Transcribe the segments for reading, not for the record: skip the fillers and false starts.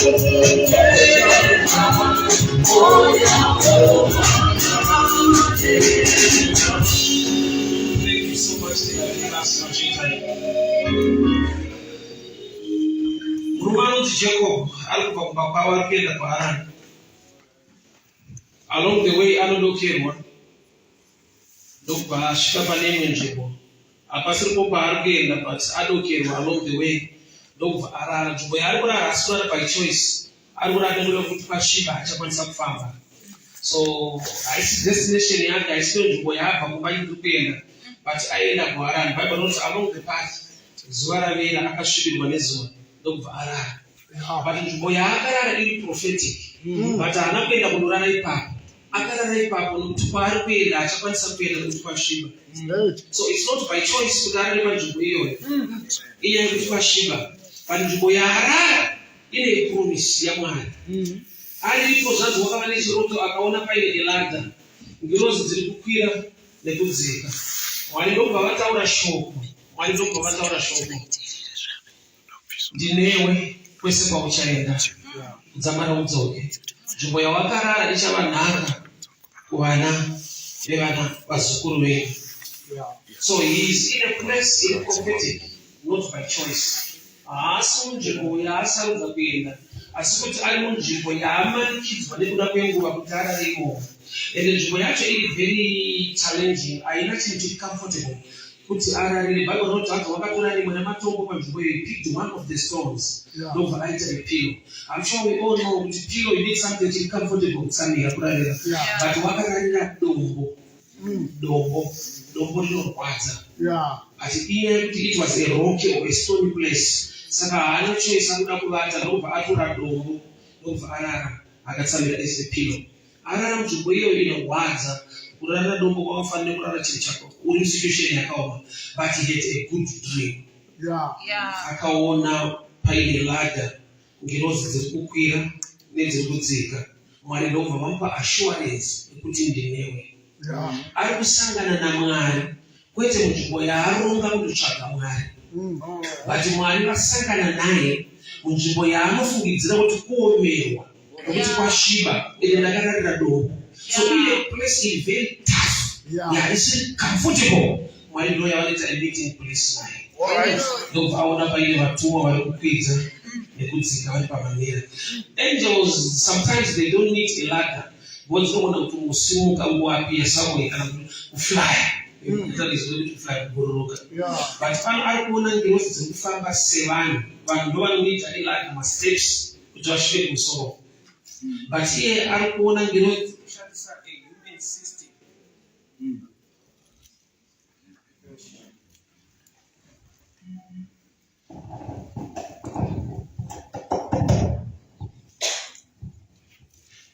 you so much, Romano de Jacob, along the way, I don't know one. Don't bash, Kapanem and Jacob. A person who bargain, but I don't care along the way. Don't arrange, but I would ask by choice. I would have to put Pashiba, Japan some farmer. So I see destination, I still do have a mobile to pay, but I end up around Bible notes along the path. Zwara made a Kashibi Manezo, don't Ara. But in Boyaka is prophetic. But I'm not going to run a path. I can't run a path to Parapay, I Japan some pay to Pashiba. So it's not by choice to run a Juboyo. Here with Pashiba. But Boyara in a promise, young man. I did for that woman is wrote to Akaona Pai Lada. Gross the Bukia, the Buzika. Why don't go out a show? Why don't go out a show? Dinewe, Questa China, Zamara Uzoke. Juboya Wakara, Ishavanaka, Wana, Levana, Basukuru. So he is in a place in prophetic, not by choice. Asun Juboya, South of Vienna. As put Almond Juboya, man, kids, but they would have been going to and the Juboya is very challenging. I imagine it comfortable. Put the Bible not talk about when I'm talking about Juboya, picked one of the stones. Don't enter a pillow. I'm sure we all know with the pillow you need something to comfortable. Sunday, but Wakarina Dombo no water. At the end, it was a rocky or a stony place. Saka ana choice akuda kulata ndobva atora dombo ndobva arara akatsamira ese pillow arara mujumbo iyo inohwadza kurara dombo kwakafanira kurara chiri chako uri situation yakaoma but he had a good dream akaona paine ladder ngirozi dziri kukwira nedziri kudzika Mwari ndobva vamupa assurance yekuti ndinewe ari kusangana naMwari kwete munzvimbo yaaronga kundotsvaga Mwari. But Mwari vasangana naye munzvimbo yaanofungidzira kuti kuomerwa nokuti kwasviba ende ndakararira dombo. So in a place is very tough. It's comfortable. Mwari ndo yavanoita a meeting place naye. Ndobva aona paine vatumwa vari kukwidza nekudzika vari pamanera. Angels sometimes they don't need a ladder. Vanoona kuti musimuka nguvapi yaSamuel kana kufly. That is going to fly Buruka. But I'm arguing against the Famba Sevan, but no one needs any like my steps to just shape and so. But here I'm going against a human system.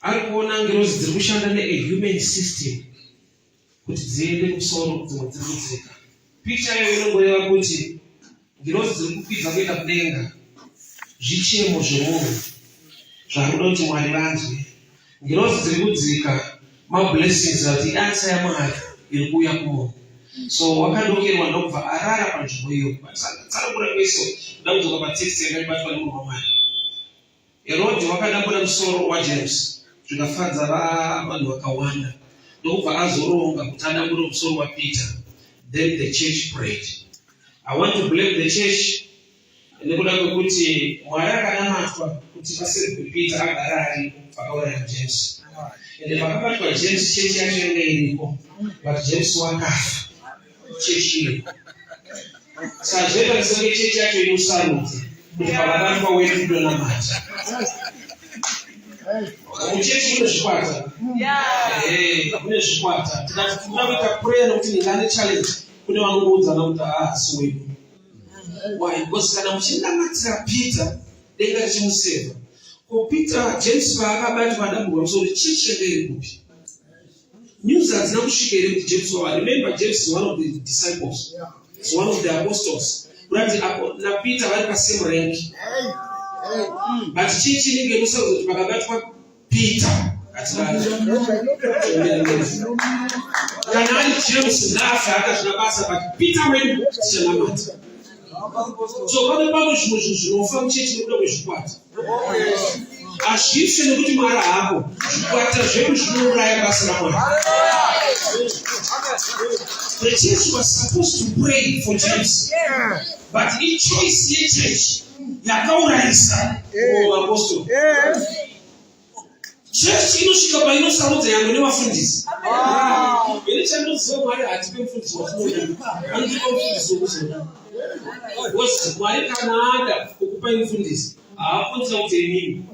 I'm going against a human system. Kuti dziende kusoro kudzimwe dziri kudzika. Picha iyo inongoreva kuti ngirozi dziri kukwidza kuenda kudenga zvichemo zvemunhu zvakuda kuti Mwari vanzwe. Ngirozi dziri kudzika mablessings ati idanza yaMwari iri kuuya kumunhu. So wakadokerwa ndobva arara panzvimbo iyo. Tsarukura kwese kuda kudzoka patext yakaibatwa nemunhu waMwari. Herodhi wakadambura musoro waJames zvikafadza vanhu vakawanda. Then the church prayed. I want to blame the church. Kuti Mwari akanamatwa kuti pasere Peter agara ari pakaura James. Ende pakabatwa James church yacho yanga iriko. But James wakafa. Church iyo. Saka zveka church yacho inosarudza kuti pakabatwa wetu ndonamata. Uchechi kune zvikwata. Kune zvikwata. Tikati kuita prayer nokuti ndingane challenge kune vanongoudza kuti asi wedu. Why? Because kana muchindamatira Peter denga richimuseva. Ko Peter James vaakabati madamburwa musoro chichenge iri kupi. News hadzina kusvika iri kuti James wava. Remember James is one of the disciples. He's one of the apostles. Kurati na Peter vari pasame rank. But chichi ninge musazo kuti pakabatwa Peter atirana. Kana ari James nafa akazvina basa but Peter wedu chenamata. So pane pamwe zvimwe zvinhu zvinofa muchechi nekuda kwezvikwata. hazvisi nekuti Mwari hapo. Zvikwata zvedu zvinouraya basa raMwari. The church was supposed to pray for James, but in choice yechurch yakaurayisa apostle. Church inosvika painosarudza yamwe nevafundisi. Ini chandoziva Mwari hatipe mufundisi watinoda, anotipa mufundisi wekuzoda. Because Mwari kana ada kukupai mufundisi haafonza kuti inini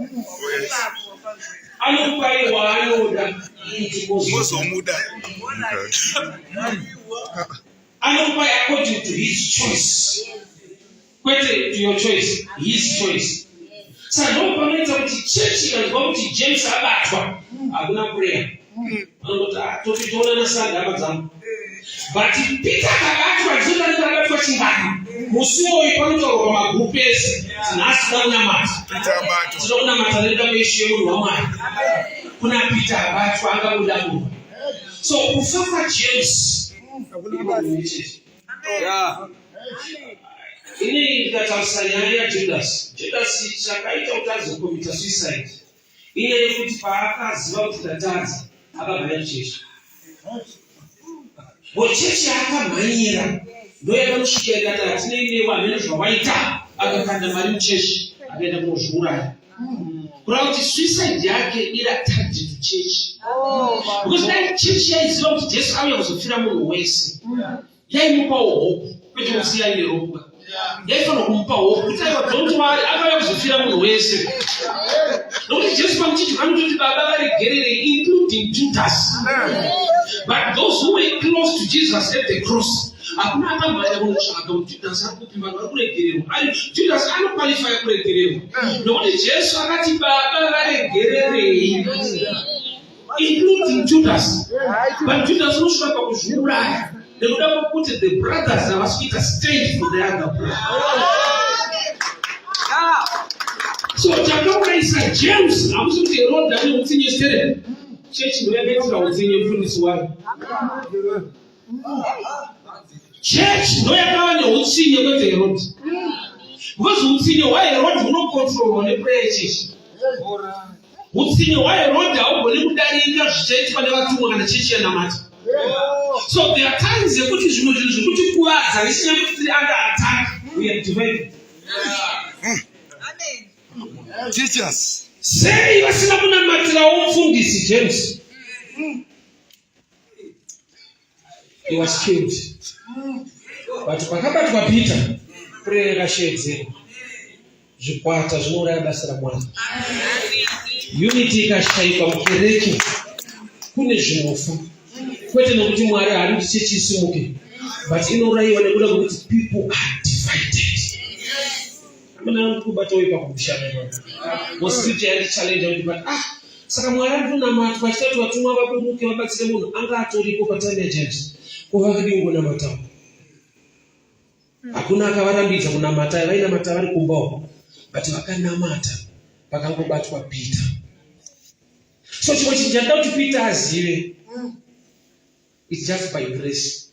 anokupai waanoda muzomuda. Anokupai according to his choice, kwete to your choice, his choice. Saka ndopanoita kuti chechi ikanzwa kuti James abatwa hakuna prayer, anoti topitoona nasanga hama dzangu. But Peter akabatwa Judas akabatwa chingana. Musi uyu panotaurwa magrupu ese tinhasi takunamata. Tinokunamata nenda meshe munhu waMwari. Kuna Peter abatwa angabuda munhu. So kufa kwaJames ini ndikataurisa nyaya yaJudas. Judas chakaita kuti azokomita suicide inyaya yekuti paakaziva kuti ndatadza akabva chechi. Chechi akamhanyira ndoyakanosvika ikati hatineinewo hamene zvawaita, akakanda mari muchechi akaenda kunozviuraya. Kureva kuti suicide yake irataged to church. Because dai chechi yaiziva kuti Jesu auya kuzofira munhu wese, yaimupawo hope kwete kuti yaine ropa. Yaifanira kumupa hope kuti aiwa don't worry, akauya kuzofira munhu wese. Nokuti Jesu pamuchidya anototi baba varegerere including Judas. But those who were close to Jesus at the cross, hakuna akamhanya kunotsvaka kuti Judas akupimba varikuregererwa. Judas anoqualify kuregererwa. Nokuti Jesu akati baba varegererei, including Judas. But Judas unosvika pakuzviuraya nekuda kwokuti the brothers havasikuita stand for the other brother. So chakaurayisa James hakusi kuti Herod ane utsinye stere. Chechi ndoyakaitira utsinye mufundisi wayo. Chechi ndoyakava neutsinye kwete Herod. Because utsinye hwaHerod hunokontrolwa neprayer chechi. Utsinye hwaHerod haugoni kudarika zvichaitika nevatumwa kana chechi yanamata. So there are times yekuti zvimwe zvinhu zvekuti kuvadza zvichinyanya kuti tiri under attack, we are divided. Teachers. Sei vasina kunamatirawo mufundisi James. He was killed. But pakabatwa Peter, prayer yakashedzera. Zvikwata zvinouraya basa raMwari. Unity ikashaikwa mukereke. Kune zvinofa. Kwete nokuti Mwari haadi kuti chechi isimuke, but inourayiwa nekuda kwokuti people are divided. Amuna kubata wepa kubushana. Mositi yandi challenge kuti but saka Mwari anonamatwa achitatu vatumwa vaburuke vabatsire munhu anga atoripo patime James. Kuvakadi kunamata. Hakuna akavarambidza kunamata, vainamata vari kumbawo. But vakanamata pakangobatwa Peter. So chimwe chinhu chandida kuti Peter azive, it's just by grace.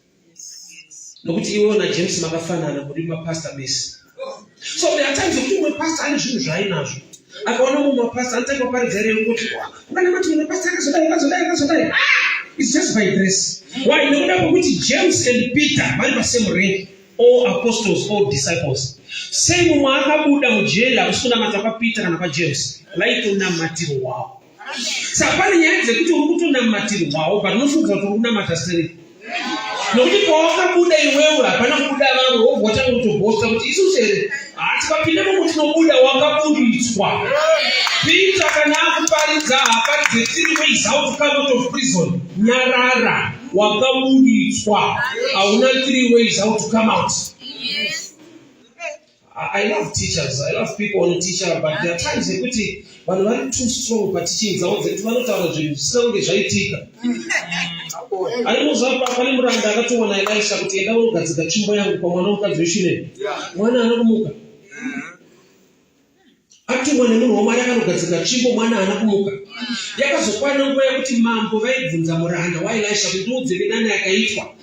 Nokuti iwo na James makafanana muri mapastor base. So there are times when my pastor ane zvinhu zvainazvo. Akaona mumwe mapastor anotanga kuparidza rero kuti kana mati mumwe pastor akazodai. It's just by grace. Why? Nokuda kwokuti James and Peter vari pasame rank, all apostles, all disciples. Sei mumwe akabuda mujela usikunamata paPeter kana paJames, vaitonamatiro wavo. Saka pane nyaya dzekuti uri kutonamatiro but unofunga kuti uri kunamata sei. Nokuti pawakabuda iwewe hapana kubuda vamwe wogotanga kutobhosta kuti isusu here hatikapindemo kuti tinobuda wakabuditswa. Peter kana akuparidza haaparidze 3 ways how to come out of prison. Nyarara, wakabuditswa. Hauna 3 ways how to come out. I love teachers. I love people on teacher, but there are times yekuti vanhu vari too strong patiching dzavo dzetu vanotaura zvinhu zvisina kunge zvaitika. Ari muzvapa pane muranda akatumwa naElisha kuti enda unogadzika tsvimbo yangu pamwana womukadzi weShunemi. Mwana haana kumuka. Atumwa nemunhu waMwari akanogadzika tsvimbo, mwana haana kumuka. Yakazokwana nguva yekuti mambo vaibvunza muranda waElisha kuti ndiudze nedana yakaitwa.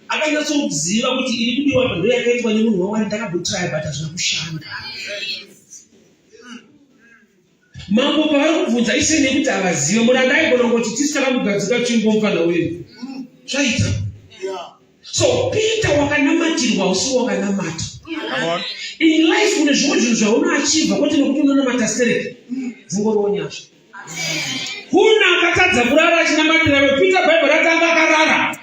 Akanyatsoziva kuti iri kudiwa panhu yakaitwa nemunhu waMwari, ndakambotry but hazvina kushanda. mambo pavari kubvunza ise nekuti avaziva muranda aigona kuti tisi takamugadzika chimbomufana wedu zvaita. So Peter wakanamatirwa usiku wakanamata. In life une zvimwe zvinhu zvaunoachivha kwete nekuti unonamata stereki dzingoriwo nyasha. Kuna akatadza kurara achinamatira Peter Bible ratanga akarara.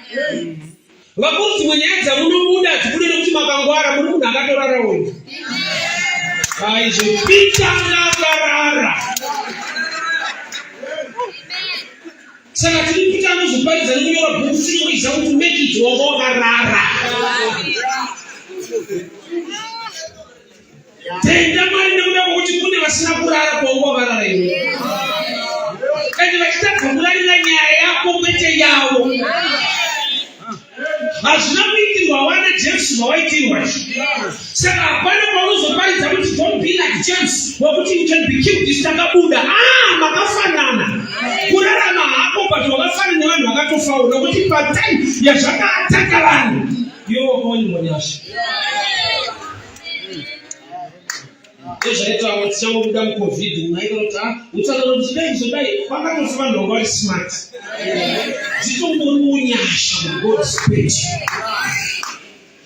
Vakunzi munyaya dzamunobuda dzikude nekuti makangwara muri munhu akatorara wega. Aizvo Peter akarara. Saka tiri Peter anozoparidza nekunyora bhuku tinoiziva kuti make it wanga wakarara. Tenda Mwari nekuda kwokuti kune vasina kurara kwanga wakarara iwe. Kandi vachitadza kurarira nyaya yako kwete yavo. Hazvina kuitirwa wana James zvawaitirwa. Saka hapana paunozoparidza kuti don't be like James wekuti you can be killed isitakabuda. Makafanana. Kurarama hako but wakafanana nevanhu vakatofawo nokuti patime yazvakaataka vanhu iwe wakaoni monyasha. Ezvaitawo tichangobuda muCovid munaita kuti utsanana kuti dai zvodai vakatofa vanhu vanga vari smart. Dzitongori munyasha muGod's page.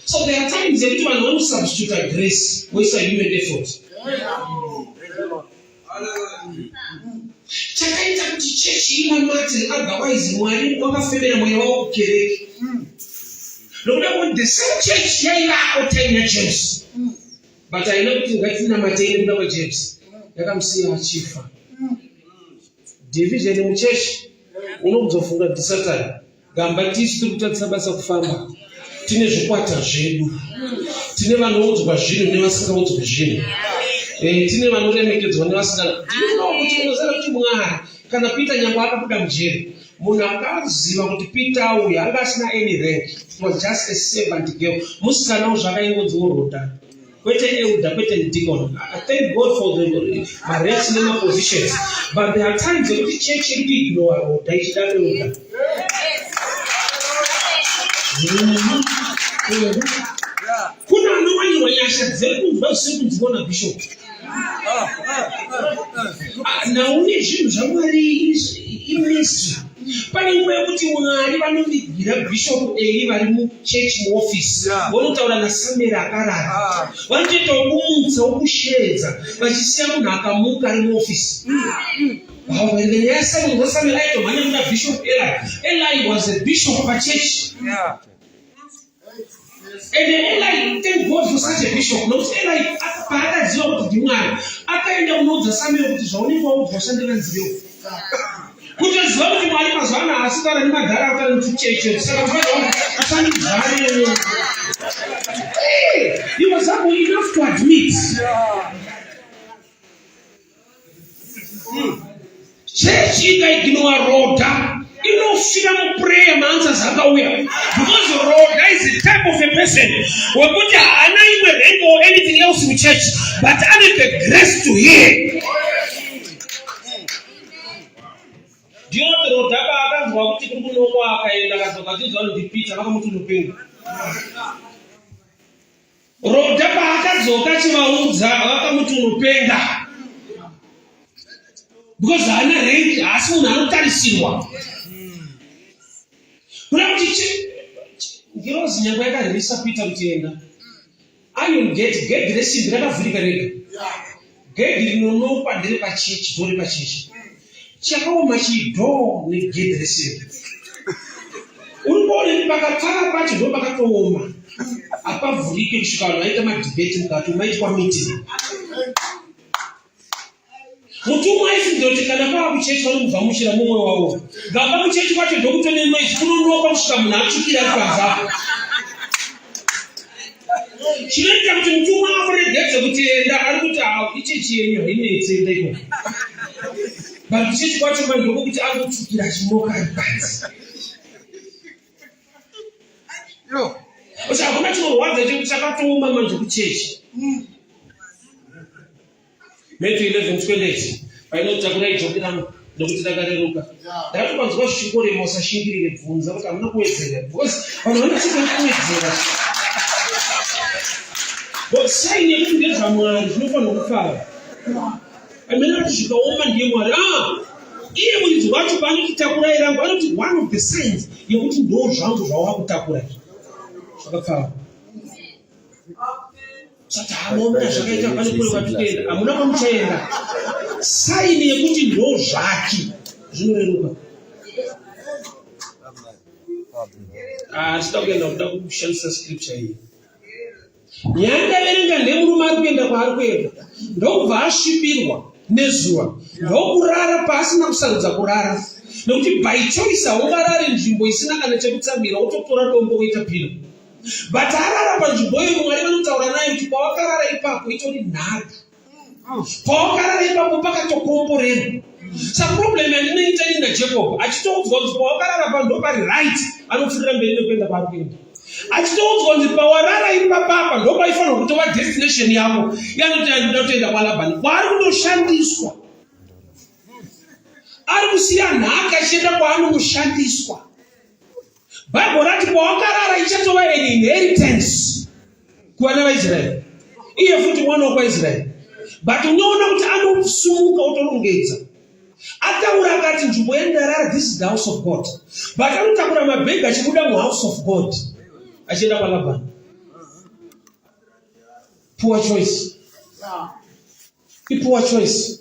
So there are times yekuti vanhu vanosubstitute grace voisa human effort. Chakaita kuti chechi inamate otherwise Mwari wakafemera mweya wavo kukereke. Nokuda kuti the same church yaivako time yaJames. But I know kuti ngatinamate nekuda kwaJames yakamusiya achifa. Division muchechi unokuzofunga kuti Satani gamba tisi tiri kutadzisa basa kufamba. Tine zvikwata zvedu. Tine vanoudzwa zvinhu nevasingaudzwi zvinhu. Tine vanoremekedzwa nevasingaudzwa. Ndinoziva kuti unoziva kuti Mwari kana Peter nyangwe akabuda mujeri munhu akaziva kuti Peter uyu anga asina any rank. It was just a servant girl. Musikanawo zvakaingodziwo Rhoda. Kwete elder, kwete deacon. I thank God for the ranks and positions. But there are times when the church ignore Rhoda. Kuna anowanyiwa nyasha dzekumva usiku ndibona bishop. Naune zvinhu zvaMwari iministry. Pane nguva yekuti Mwari vanovigira bishop Eli vari muchechi muofisi. Vonotaura naSamuel akarara. Vanotoitawo kumutsa wokusheedza vachisiya munhu akamuka ari muofisi. Nyaya Samuel aitomhanya kuna Bishop Eli. Eli was a bishop pachurch. And Eli, thank God for such a bishop. Nokuti Eli paakaziva kuti ndiMwari akaenda kunoudza Samuel kuti zvaunenge waudzwa shandira nzivo. Kutoziva kuti Mwari mazuva ano haasitara nemadhara akari muchicheche. Saka mfana asanibvare. He was humble enough to admit. Church ikaignore Rhoda inofira muprayer maanswers akauya. Because Rhoda is the type of a person wekuti haana imwe rank or anything else in church, but ane the grace to hear. Ndiyo Rhoda akanzwa kuti kuri kunokwa akaenda akadzoka achizwa kuti Peter vakamuti unopenga. Rhoda paakadzoka achivaudza vakamuti unopenga. Because haana rank, haasi munhu anotarisirwa. Kuna kuti ngirozi nyangwe yakarevesa Peter kuti enda. Iron gate resimbi rakavhurika rega. Gate rinonokwa ndiri pachechi, dori pachechi. Chakaoma chidhoo negate resimbi. Uripoone pakatara pacho ndo pakatooma. Apavhurike kusvika vanhu vaita madhibheti mukati maitwa meeting. Mutumwa aifunga kuti kana pava kuchechi vanomubvamuchira mumwe wavo. Ngamba kuchechi kwacho ndokutone noise kunonokwa kusvika munhu atsvukira ari panzapo. Chinoita kuti mutumwa amuregedze kuti enda ari kuti ichechi yenyu hainetse enda ikoko. But kuchechi kwacho ndokuti anotsvukira achimoka ari panze. Saka hakuna chinorwadza chekuti chakatooma manje kuchechi. Matthew 11:28 painotakura ijokirangu nokuti takareruka. Ndakatopanzwa zvichingorema usashingirire bvunza kuti hamuna kuwedzera. Because vanhu vanochika kuwedzera. But saini yekuti ndezvaMwari zvinofanira kufara. amene ati zvikaoma ndiye Mwari. Iye muridzi wacho paanotitakura irangu anoti one of the signs yekuti ndo zvangu zvawakutakura zvakapfava. Sati hamona zvakaita pane kure kwatikuenda, hamuna kwamuchaenda. Saini yekuti ndo zvake zvinoreruka. Tida kuenda kuda kushandisa scripture iyi. Nyandaverenga ndemurume ari kuenda kwaari kuenda, ndokubva asvipirwa nezuva, ndokurara pasina kusarudza kurara, nekuti by choice haungarari nzvimbo isina kana chekutsamira, wototora dombo woita pino. But arara panzvimbo iyo Mwari vanotaura naye kuti pawakarara ipapo itori nhaka, pawakarara ipapo pakatokomborerwa. Saka problem yandinoita ini naJacob, achitoudzwa kuti pawakarara pa ndo pari right, anopfuurira mberi nekuenda kwaari kuenda. Achitoudzwa kuti pawarara ipapapa ndo paifanira kutova destination yako, yanoti andinoda kutoenda kwaLabhani, kwaari kundoshandiswa. Ari kusiya nhaka achienda kwaanomushandiswa. Bible rati pawakarara ichatova an inheritance kuvana vaIsraeri, iye futi mwana wokwaIsraeri. But unoona kuti anosumuka otorongedza. Ataura akati nzvimbo yandarara, this is the house of God. But anotakura mabhegi achibuda muhouse of God achienda kwaLabhani. Poor choice. Poor choice.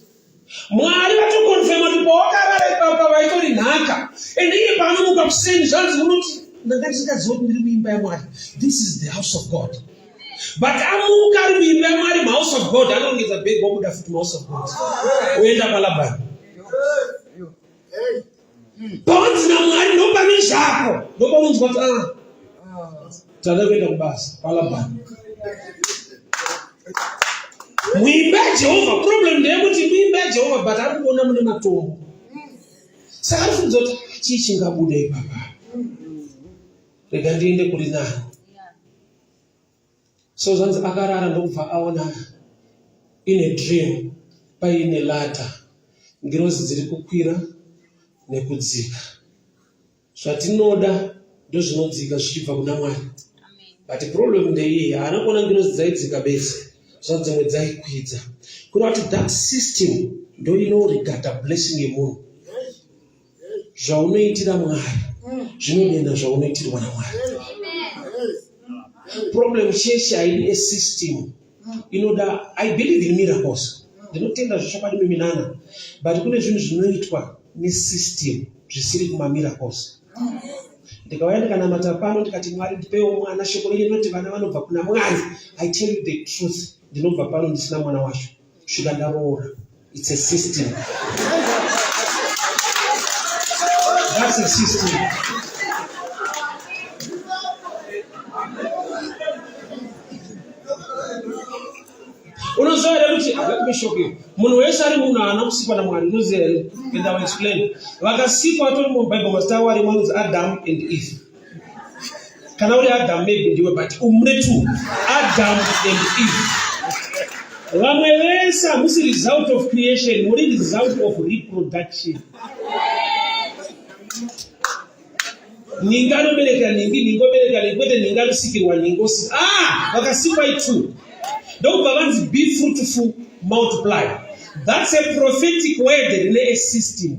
Mwari vatokonfirma kuti pawakarara ipapa vaitori nhaka. And iye paanomuka kuseni zvanzi unoti ndakatisingaziva kuti ndiri muimba yaMwari. This is the house of God. But amuka ari muimba yaMwari, house of God, anongedza bhegi wobuda futi house of God. Oenda kwaLabhani. Pawanzi naMwari ndopane zvako, ndopaunzwa kuti tada kuenda kubasa kwaLabhani. Muimba yaJehovha, problem ndeyekuti muimba yaJehovha but ari kuona mune matombo. Saka ari kubvunza kuti chii chingabuda ipapa, rega ndiende kuri nani. So zvanzi akarara ndokubva aona in a dream paine ladder, ngirozi dziri kukwira nekudzika. Zvatinoda ndozvinodzika zvichibva kuna Mwari. But problem ndeiyi, haana kuona ngirozi dzaidzika bese, zvadzimwe dzaikwidza. Kuna kuti that system ndo inoregata blessing yemunhu. Zvaunoitira Mwari zvinodenda zvaunoitirwa naMwari. Problem cheshe haidi a system. Inoda, I believe in miracles. Ndinotenda zvishakadi miminana. But kune zvinhu zvinoitwa nesystem zvisiri kuma miracles. Ndikauya ndikanamata pano ndikati Mwari ndipewo mwana, shoko renyu rinoti vana vanobva kuna Mwari. I tell you the truth, ndinobva pano ndisina mwana wacho. Svika ndaroora. It's a system. That's a system. Unoziva here kuti akakumishoke munhu wese ari munhu haana kusikwa naMwari. Unoziva here, and I will explain. Vakasikwa vatori muBhayibheri mazita avo ari manzi Adam and Eve. Kana uri Adam maybe ndiwe, but umune two, Adam and Eve. Vamwe vese hamusi result of creation, muri result of reproduction. Ninga anobereka ningi, ningo bereka ningi, kwete ninga anosikirwa ningosi. Vakasikwa itu. Don't balance, be fruitful, multiply. That's a prophetic word in a system.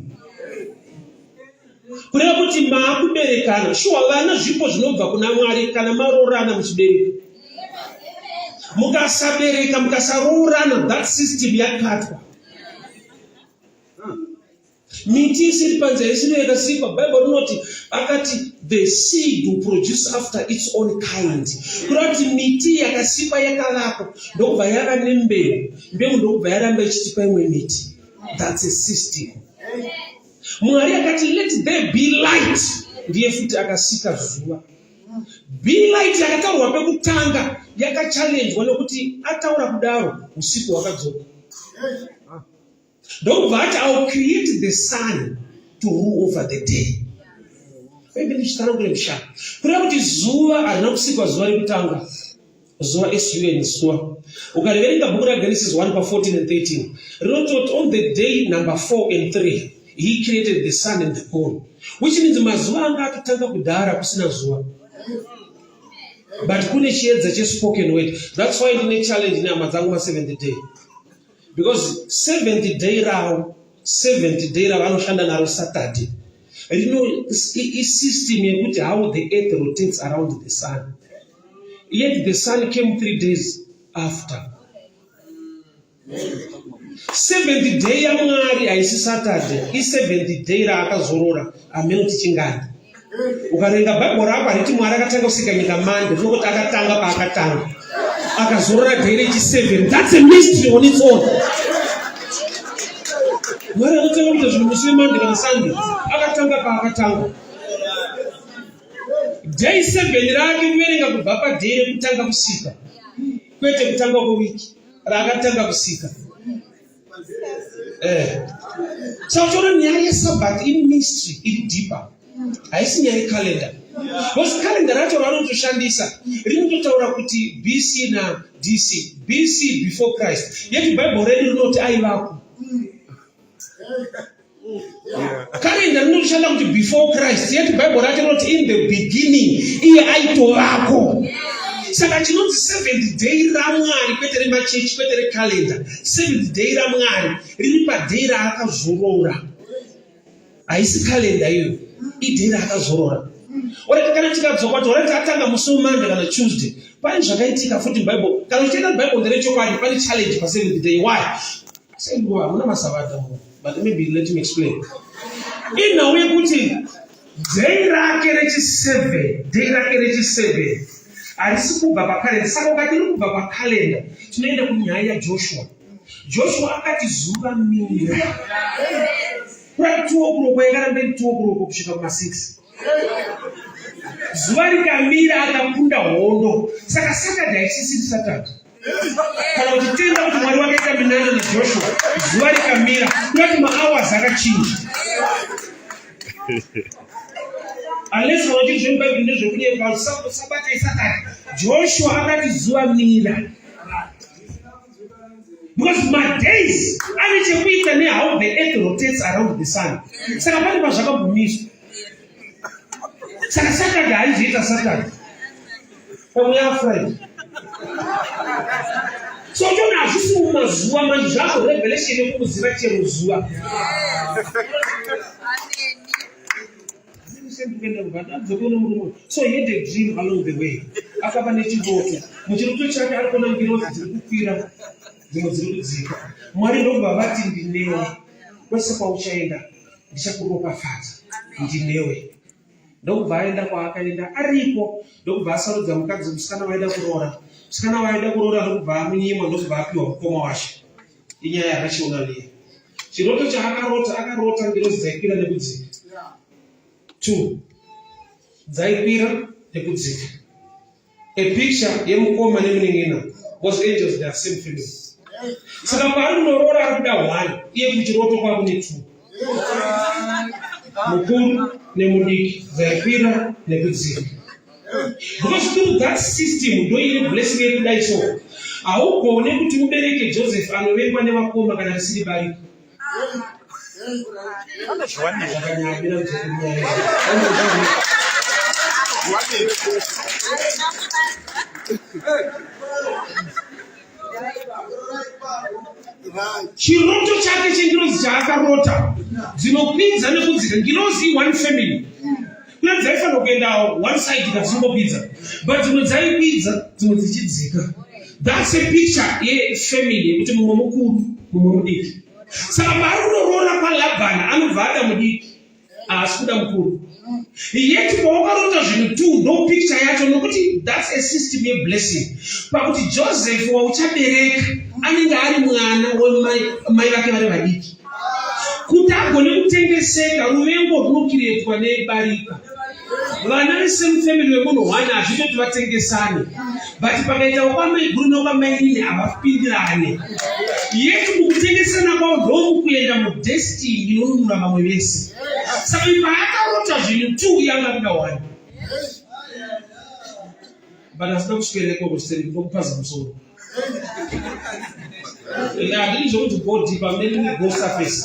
Kureva kuti maakuberekana, shuwa vana zvipo zvinobva kuna Mwari kana maroorana muchibereko. Mukasabereka, mukasaroorana, that system yakatwa. Miti isiri panze isiri yakasikwa, Bible rinoti akati the seed will produce after its own kind. Kurati miti yakasikwa yakalako ndokubva yakanembewu, mbeu ndokubva yaramba ichitipa imwe miti. That's a system. Mwari akati let there be light, ndiye futi akasika zuva. Be light yakataurwa pekutanga yakachallengewa nokuti ataura kudaro usiku hwakadzoka. Don't but I will create the sun to rule over the day. Maybe nichitana kule mshaka. Kuna kuti zuva harina kusikwa zuva rekutanga. Zuva SUN zuva. Ukareverenga bhuku raGenesis 1:14 and 13. Rinoti on the day number 4 and 3, he created the sun and the moon. Which means mazuva anga akatanga kudhara kusina zuva. But kune chiedza chespoken word. That's why ndine challenge na madzangu ma 7th day. Because 70 day rao anoshanda naro Saturday. You know, it's system yekuti how the earth rotates around the sun. Yet the sun came 3 days after. 70 day ya Mwari haisi Saturday. Is 70 day raakazorora amenoti chingani. Ukarenga Bible rako hariti Mwari akatanga kusika nyika Monday, ndokuti akatanga paakatanga. Akazorora day rechi 7. That's a mystery on its own. Mwari akatanga kuti zvinhu musi Monday kana Sunday. Akatanga paakatanga. Day 7 rake kuverenga kubva paday rekutanga kusika. Kwete kutanga kwewiki. Raakatanga kusika. So children, nyaya Sabbath in mystery, in deeper. Haisi nyaya calendar. Because calendar racho vanotoshandisa rinototaura kuti BC na DC. BC before Christ. Yet Bible ready not aivaku. Calendar rinotoshanda kuti before Christ. Yet Bible racho not in the beginning. Iye aitovako. Saka chinonzi 7th day raMwari kwete remachechi kwete recalendar. 7th day raMwari riri paday raakazorora. Haisi calendar iyo. Iday raakazorora. Orati kana tikadzoka kuti orati atanga musi Monday kana Tuesday. Pane zvakaitika futi Bible. Kana uchienda Bible nderechokwadi pane challenge pa 7th day. Why? Say muna masabata mo. But maybe let me explain. Inauye kuti day rake rechi 7. Day rake rechi 7. Arisi kubva pakalenda. Saka ukati uri kubva pakalenda tinoenda kunyaya yaJoshua. Joshua akati zuva mira. Kurati 2 o'clock yakaramba 2 o'clock kusvika kuma6. Zuva rikamira akakunda hondo. Saka Saturday haisisiri Saturday. Kana uchitenda kuti Mwari wakaita minana naJoshua, zuva rikamira. Kurati ma-hours akachinja. Unless wanachiti zvemubhaibheri ndezvekunyeka Sabbath Saturday. Joshua akati zuva mira. Because my days ane chekuita ne how the earth rotates around the sun. Saka pane pazvakabvumiswa. Saka Saturday haizoita Saturday. Pamwe yaFriday. So chona hazvisi mumazuva manje zvako revelation yekuziva chero zuva. So he had a dream along the way. Akaba nechiroto. Muchiroto chake arikona ngirozi dziri kukwira dzimwe dziri kudzika. Mwari ndobva vati ndinewe. Kwese kwauchaenda ndichakuropafadza. Ndinewe. Ndobva aenda kwaakaenda aripo. Ndobva asarudza mukadzi musikana waida kuroora. Musikana waida kuroora ndobva amunyima ndobva apiwa mukoma wacho. Inyaya yakachiona liye. Chiroto chaakarota ngirozi dzaikwira nekudzika. 2. Dzaikwira nekudzika. A picture yemukoma nemuning'ina was angels, they are same family. Saka paanonorora ari kuda 1, iye kuchiroto kwakune 2. Mukuru nemudiki dzaikwira nekudzika. Because through that system ndo ile blessing yekudai so. Haugone kuti mubereke Joseph anovengwa nevakoma kana risiri barika. Chiroto chake chengirozi chaakarota dzinokwidza nekudzika. Ngirozi one family. Kuna dzaifanira kuenda one side kadzingopidza. But dzimwe dzaikwidza dzimwe dzichidzika. That's a picture yefamily yekuti mumwe mukuru mumwe mudiki. Saka parunorora paLabhani anobva ada mudiki asi kuda mukuru. Yet pawakarota zvinhu 2 no picture yacho nokuti that's a system yeblessing. Pakuti Joseph wauchabereka anenge ari mwana wemai vake vari vadiki. Kuti agone kutengeseka ruvengo runokiretwa nebarika. Vana vesame family wemunhu 1 hazvitoti vatengesane. But pakaita wakwamai guru nokwamainini havapindirane. Yet mukutengesana kwavo ndomukuenda mudestiny inonunura vamwe vese. Saka paakarota zvinhu 2 yanga kuda 1. But asina kuswelekwa kuseri ndokupaza musoro. Handini zvokuti go deep, amene go surface.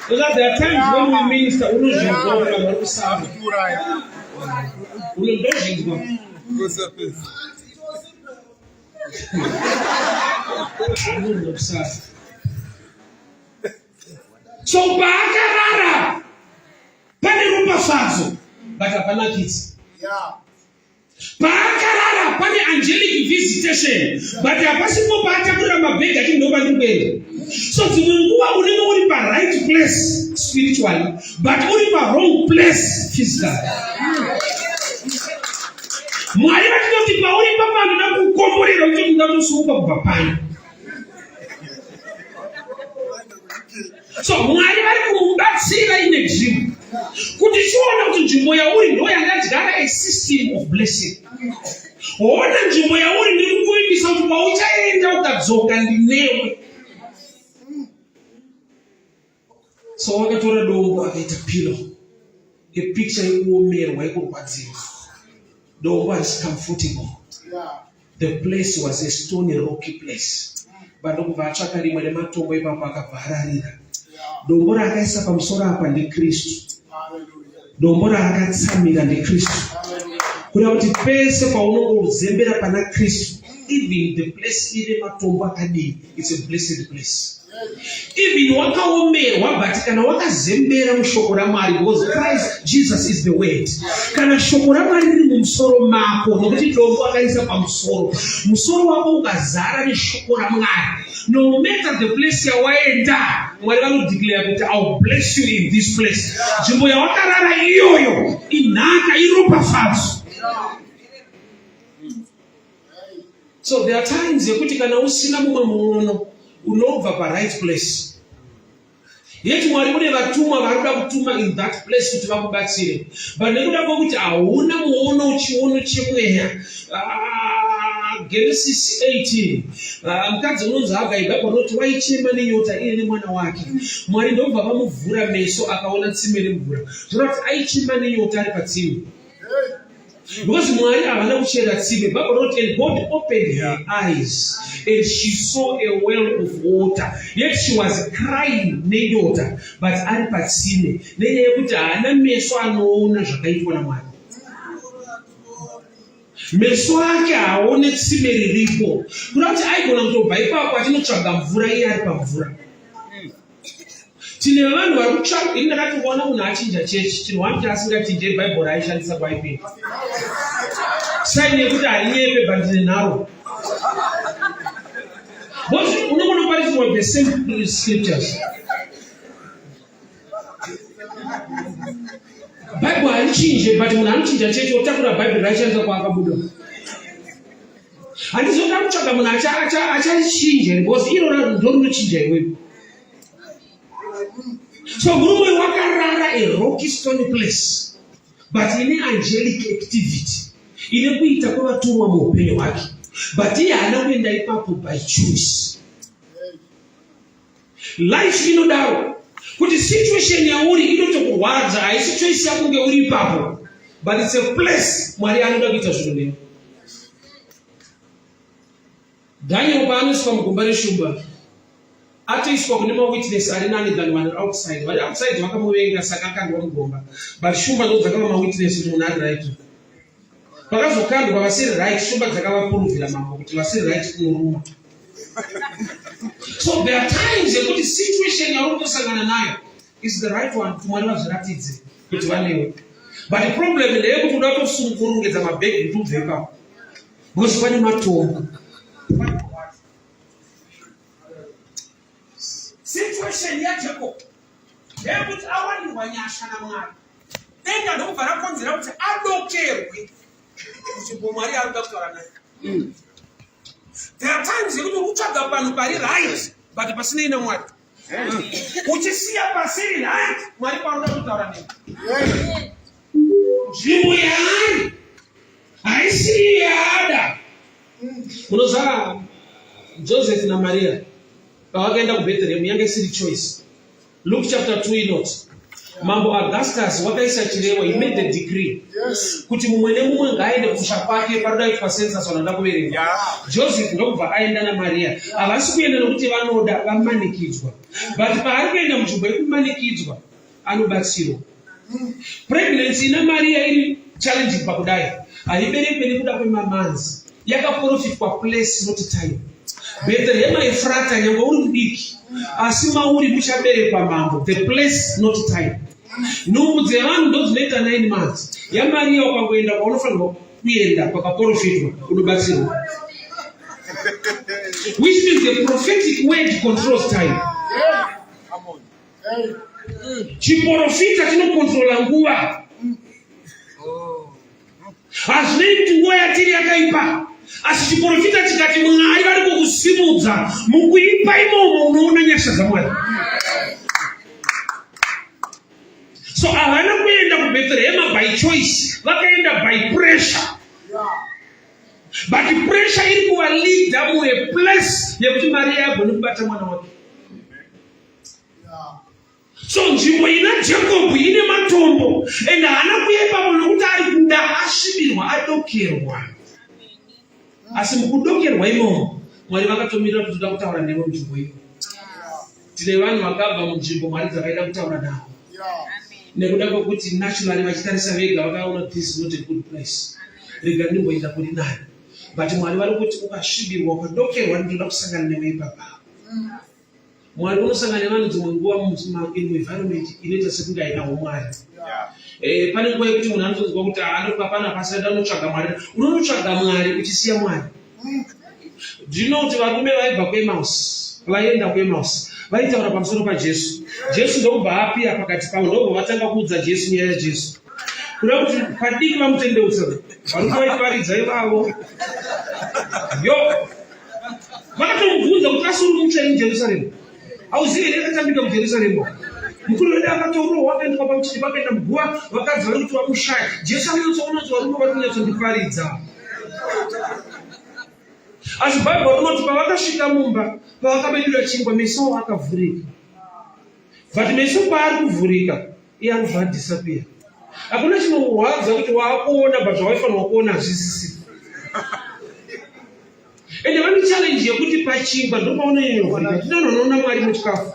Because there are times when we minister, unozvizwa kana vari kusava. Unondozvizwa. So paakarara pane ropafadzo but hapana kids. Paakarara pane angelic visitation but hapasipo paatakurira mabhegi achindoba ndikuenda. So dzimwe nguva unenge uri right place spiritually but uri wrong place physically. Mwari vatinoti pauri papanoda kukomborera kuti ungatosuka kubva pano. So Mwari vari kumubatsira ine nzvimbo kuti chiona kuti nzvimbo yauri ndo yangadyara a system of blessing. Ona nzvimbo yauri ndiri kukuimbisa kuti pauchaenda ukadzoka ndinewe. So wakatora dombo akaita pillow, a picture yekuomerwa yekurwadziwa. Dombo was comfortable. The place was a stony rocky place. Bandokubva atsvaka rimwe rematombo ipapo akabvararira. Dombo rakaisa pamusoro apa ndiKristu. Dombo rakatsamira ndiKristu. Kuda kuti pese paunongozembera pana Kristu, even the place ine matombo akadii, it's a blessed place. Even wakaomerwa but kana wakazembera mushoko raMwari, because Christ Jesus is the word. Kana shoko raMwari riri mumusoro mako, nokuti dombo akaisa pamusoro, musoro wako ukazara neshoko raMwari, no matter the place yawaenda, Mwari vanodeclare kuti I will bless you in this place. Nzvimbo yawakarara iyoyo inhaka iropafadzo. So there are times yekuti kana usina mumwe muono unobva right place. Yet Mwari mune vatumwa varikuda kutuma in that place kuti vakubatsire. But nekuda kwokuti hauna muono uchiono chemweya. Genesis 18. Mukadzi unonzi Hagai panoti waichema nenyota iye nemwana wake. Mwari ndobva vamuvhura meso akaona tsime remvura. Zvinoda kuti aichema nenyota ari patsime. Because Mwari havana kuchera tsime. Bible wrote, and God opened her eyes and she saw a well of water. Yet she was crying nenyota, but ari patsime. Nenyaya yekuti haana meso anoona zvakaitwa naMwari. Meso ake haone tsime riripo. Kuda kuti aigona kutobva ipapo achinotsvaga mvura iye ari pamvura. Tine vanhu vari kutsvaga, ini ndakati kuona munhu achinja chechi, chinhu wamuti asingachinje Bible raishandisa kwaipera. Saini yekuti harinyepe but ndinaro. But unogona kupariswa the same scriptures. Bible haichinje but munhu anochinja chechi otakura Bible raishandisa kwaakabuda. Handizoda kutsvaga munhu achachinja because iro ndo rinochinja iwewe. So murume wakarara a rocky stony place but ine angelic activity ine kuita kwavatumwa muupenyu hwake but iye haana kuenda ipapo by choice. Life inodaro kuti situation yauri inotokurwadza, haisi choice yakunge uri ipapo but it's a place Mwari anoda kuita zvinhu newe. Daniel paanoswa mugomba reshumba atoiswa kune mawitness ari nani than one outside. Vari outside vakamuvenga saka akandwa mugomba, but shumba ndo dzakava mawitness kuti munhu ari right. Pakazokandwa vasiri right, shumba dzakavapuruvhira mambo kuti vasiri right kunoruma. So there are times yekuti situation yauri kutosangana nayo is the right one kuti Mwari vazviratidze kuti vanewe. But the problem ndeyekuti uda kutosunungurungedza mabhegi kuti ubve ipapo because pane matombo. Situation yaJacob ndeyekuti awanirwa nyasha naMwari. Denga ndokubva rakonzera kuti adokerwe kuti Mwari ari kuda kutaura naye. There are times yekuti utsvaga panhu pari right but pasinei naMwari. Uchisiya pasiri right, Mwari paunoda kutaura naye. Nzvimbo yaari haisi yaada. Munoziva Joseph na Maria pavakaenda kuBethlehem yange isiri choice. Luke chapter 2 inoti Mambo Augustus wakaisa chirevo, he made the decree kuti mumwe nemumwe ngaaende kusha kwake paroda kuitwa census vanoda kuverenga. Joseph ndokubva aenda naMaria. Havasi kuenda nokuti vanoda vamanikidzwa, but paari kuenda munzvimbo yekumanikidzwa anobatsirwa. Pregnancy naMaria iri challenging pakudai, haiberekwi nekuda kwemamanzi. yakaprofit kwa place not time. Bethlehem Efrata nyangwa uri kudiki asi mauri muchaberekwa mambo. The place not time. Nhumbu dzevanhu ndozvinoita 9 months. Yamaria ukangoenda kwaunofanirwa kuenda kwakaprofitwa unobatsirwa. Which means the prophetic word controls time. Chiprofita chinokontrola nguva. Hazvinei kuti nguva yatiri yakaipa. Asi chiprofita chikati Mwari vari kukusimudza, mukuipa imomo unoona nyasha dzaMwari. So havana kuenda kuBethlehem by choice, vakaenda by pressure. But pressure iri kuvalida muA place yekuti Maria yagone kubata mwana wake. So nzvimbo ina Jacob ine matombo, and haana kuipa nokuti ari kuda asvibirwa adokerwa. Asi mukudokerwa imomo Mwari vakatomira kuti toda kutaura newe munzvimbo iyo. Tine vanhu vakabva munzvimbo Mwari dzakaida kutaura navo. Nekuda kwekuti naturally vachitarisa vega vakaona this is not a good place. Rega ndimboenda kuri nani. But Mwari vari kuti ukasvibirwa ukadokerwa ndinoda kusangana newe ipapa. Mwari unosangana nevanhu dzimwe nguva muenvironment inoita sekunge hainawo Mwari. Pane nguva yekuti munhu anozonzwa kuti anopapana pasada unotsvaga Mwari. Unonotsvaga Mwari uchisiya Mwari. Do you know kuti varume vaibva kuEmaus, vaenda kuEmaus, vaitaura pamusoro paJesu. Jesu ndokubva apira pakati pavo, ndobva vatanga kuudza Jesu nyaya yaJesu. Kuda kuti padiki vamutendeutsa, varume vaiparidza ivavo. Yo, vakatomubvunza kuti asuri mutsvene muJerusarema. Hauzivi here akatambika muJerusarema. Mukuru wedu akatorohwa akaendwa pamuchiti vakaenda muguva vakadzi vari kuti vamushaya. Jesu anatsoona kuti varume vari kunyatsondiparidza. Asi Bhaibheri rinoti pavakasvika mumba, pavakabedura chingwa, meso avo akavhurika. But meso paari kuvhurika, iye anobva adisappear. Hakuna chinorwadza kuti waakuona but zvawaifanirwa kuona hazvisisi. Ende vane challenge yekuti pachingwa ndopaunonyanyovhurika. Tinonoona Mwari muchikafu.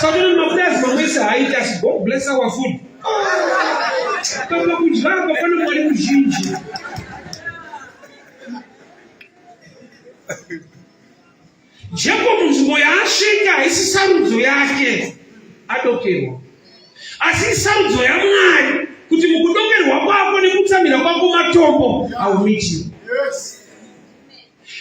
Saka mafudazi mamwese haaiti asi God bless our food. Papa kudya apa pane Mwari muzhinji. Jacob nzvimbo yaasvika haisi sarudzo yake adokerwa, asi sarudzo yaMwari kuti mukudokerwa kwako nekutsamira kwako matombo aumiti.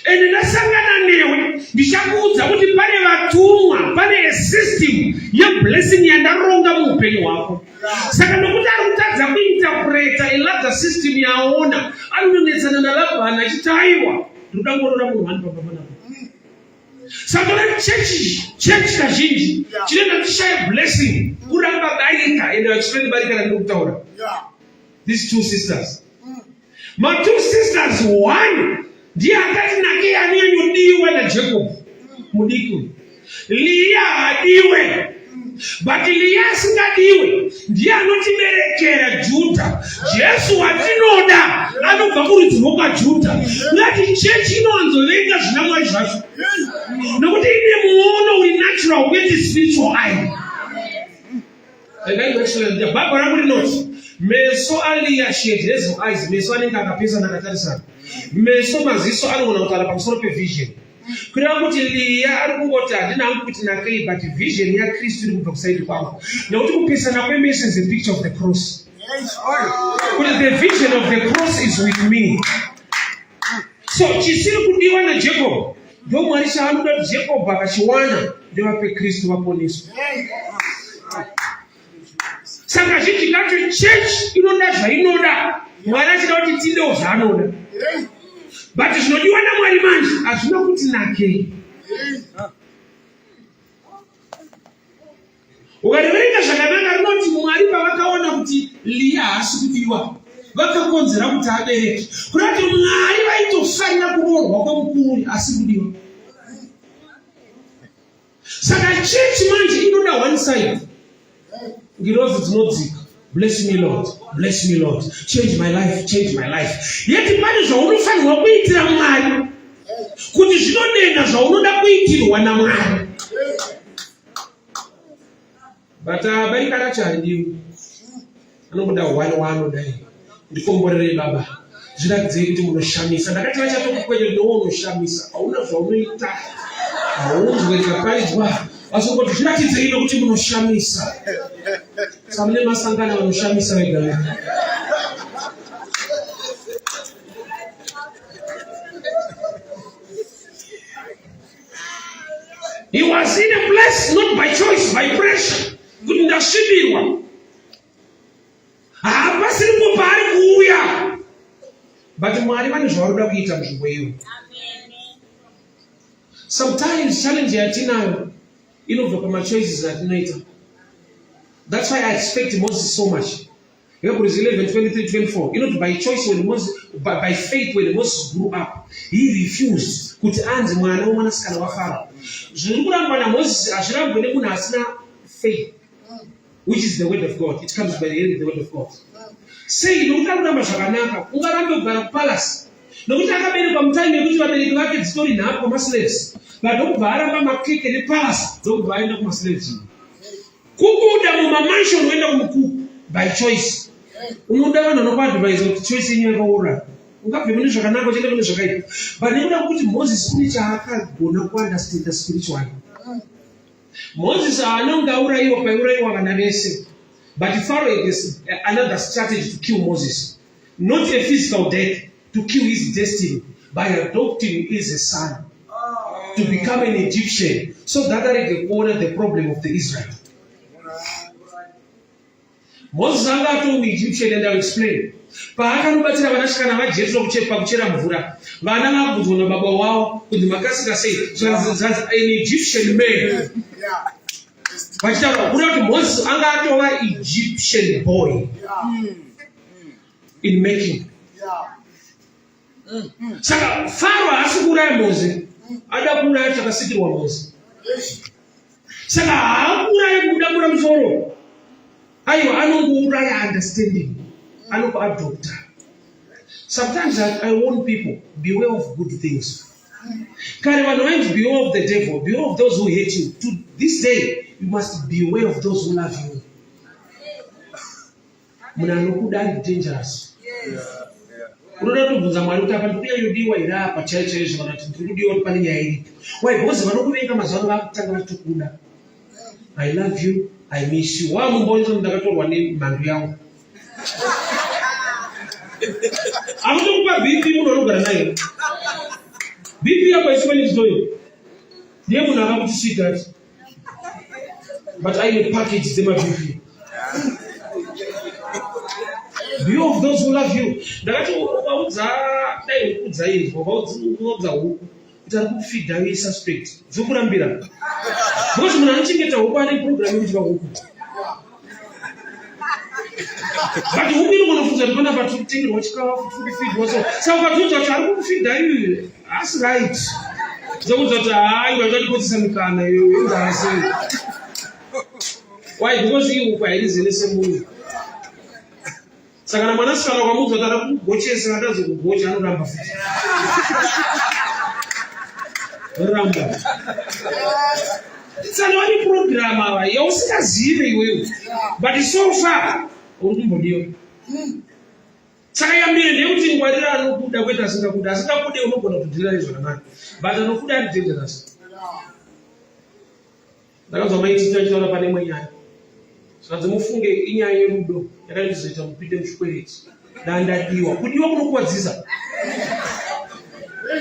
Ende ndasangana newe ndichakuudza kuti pane vatumwa, pane system yeblessing yandaronga muupenyu hwako. Saka nokuti ari kutadza kuinterpreta iladza system yaona, anonetsana naLabhani achitaiwa. Ndodangorora munhu wani papapanapo. Saka church kazhinji chinoenda kushaya blessing kuramba barika ende vachitoenda barika randokutaura. These two sisters. My two sisters, one ndiye akati nake anonyodiwa naJacob mudiki. Leah hadiwe. But Leah asingadiwe ndiye anotiberekera Judha. Jesu watinoda anobva kurudzi rwakwaJudha. Ngati chechi inowanzovenga zvina Mwari zvacho. Nokuti ine muono uri natural with spiritual eye. The Bible rangu rinoti meso aLeah she had hazel eyes. Meso anenge akapesa nakatarisana. Meso maziso anoona kuti ari pamusoro pevision. Kureva kuti Leah ari kungoti handina hangu kuti nakei but vision yaKristu iri kubva kusaidi kwangu. Nokuti kupesana kwemeso is a picture of the cross. Kuti the vision of the cross is with me. So chisiri kudiwa naJacob ndo Mwari chaanoda kuti Jacob akachiwana ndevape Kristu vaponeswa. Saka zhinji ngacho church inoda zvainoda, Mwari achida kuti tidewo zvaanoda. But zvinodiwa naMwari manje hazvina kuti nakei. Ukareverenga zvakanaka rinoti Mwari pavakaona kuti Leah haasi kudiwa vakakonzera kuti abereke. Kureva kuti Mwari vaitofanira kuroorwa kwamukuru asi kudiwa. Saka church manje inoda one side. Ngirozi dzinodzika. Bless me Lord, bless me Lord, change my life, change my life. Yeti pane zvaunofanirwa kuitira Mwari kuti zvinodenga zvaunoda kuitirwa naMwari. But abereki racho handiwi. Anobuda wani waanodai. Ndikomborere baba. zviratidze kuti munoshamisa. Ndakati vachatokukwenya ndounoshamisa, hauna zvaunoita, haunzwe kaparidzwa, asi kuti zviratidze kuti munoshamisa. Samune masangana vanoshamisa vega. He was in a place not by choice, by pressure. Kuti ndasvibirwa. Hapasiri mupari kuuya. But Mwari vane zvavarikuda kuita munzvimbo iyo. Sometimes challenge yatinayo inobva pamachoices atinoita. That's why I respect Moses so much. Hebrews 11:23-24. You know, by choice when Moses, by faith when Moses grew up, he refused. Kuti anzi mwana womwanasikana waFarao. Zviri kurangwa naMoses hazvirangwe nemunhu asina faith, which is the word of God. It comes by the hearing the word of God. Sei nokuti akuramba zvakanaka, ungarambe kugara kupalace. Nokuti akaberekwa mutaimi yekuti vabereki vake dzitori nhapwa maslaves. Vadokubva aramba makeke nepalace, ndokubva aenda kumaslaves. Kubuda mumamansion uenda kumukuku by choice. Unoda vanhu vanokuadvise kuti choice yenyu yakaura. Ungabve mune zvakanaka uchienda kune zvakaipa. But nekuda kuti Moses une chaakagona kuunderstand spiritually. Moses anongaurayiwa paiurayiwa vana vese. But Pharaoh has another strategy to kill Moses. Not a physical death, to kill his destiny by adopting him as a son. To become an Egyptian. So that they can honor the problem of the Israel. Moses anga Egyptian, and I'll explain. Paakanobatira vanasikana vaJetro kuchera mvura. Vana vabvunzwa nababa wavo kuti makasika sei zvanzi an Egyptian man. Vachitaura kuti Moses anga atova Egyptian boy in making. Saka Pharaoh haasi kuuraya Moses, ada kuuraya chakasikirwa Moses. Saka haakuuraya kudambura musoro. Aiwa anongouraya understanding. Adopter. Sometimes I warn people, beware of good things. Beware of the devil, beware of those who hate you. To this day, you must beware of those who love you. Munanokuda are dangerous. Unoda kubvunza Mwari kuti apa ndikuya yudiwa iri apa chaicho kana kuti ndikudiwa pane nyaya iri. Why? Because vanokuvenga mazuva vakutanga vachitokuda. I love you, I miss you. Wamumbonza ndakatorwa nemhandu yangu. Akutokupa BP munhu anogara naye. BP yako haisifani chitoyo. Ndiye munhu akakuti sweetheart. But aine package dzema-BP. Beware of those who love you. Ndakati ukaudza dai ukudza izvo, ukaudza huku kuti ari kufidha we suspect. Zokurambira. Because munhu anochengeta huku ane program yekuti huku. But huku inofanira kuti pana patutengerwa chikafu kufidwa so. Saka ukatudza kuti ari kufidha iwe, that's right. Zokudza kuti hayi wazvatikodzisa mikana iwe ndase. Why? Because you huku hairizene semunhu. Saka na mwanasikana kwamudzwa kuti ari kugochesa andazo kugocha anoramba futi. Ramba. It's an only program ava yausingazive iwewe. But so far uri kumbodiwa. Saka yambire ndeyekuti ngwarira anokuda kwete asingakuda. Asingakude unogona kudhira zvakanaka. But anokuda ari dangerous. Ndakanzwa maiti tachiona pane imwe nyaya. Saka mufunge inyaya yerudo yakaizoita mupinde muchikwereti. Ndandadiwa. Kudiwa kunokuwadzisa.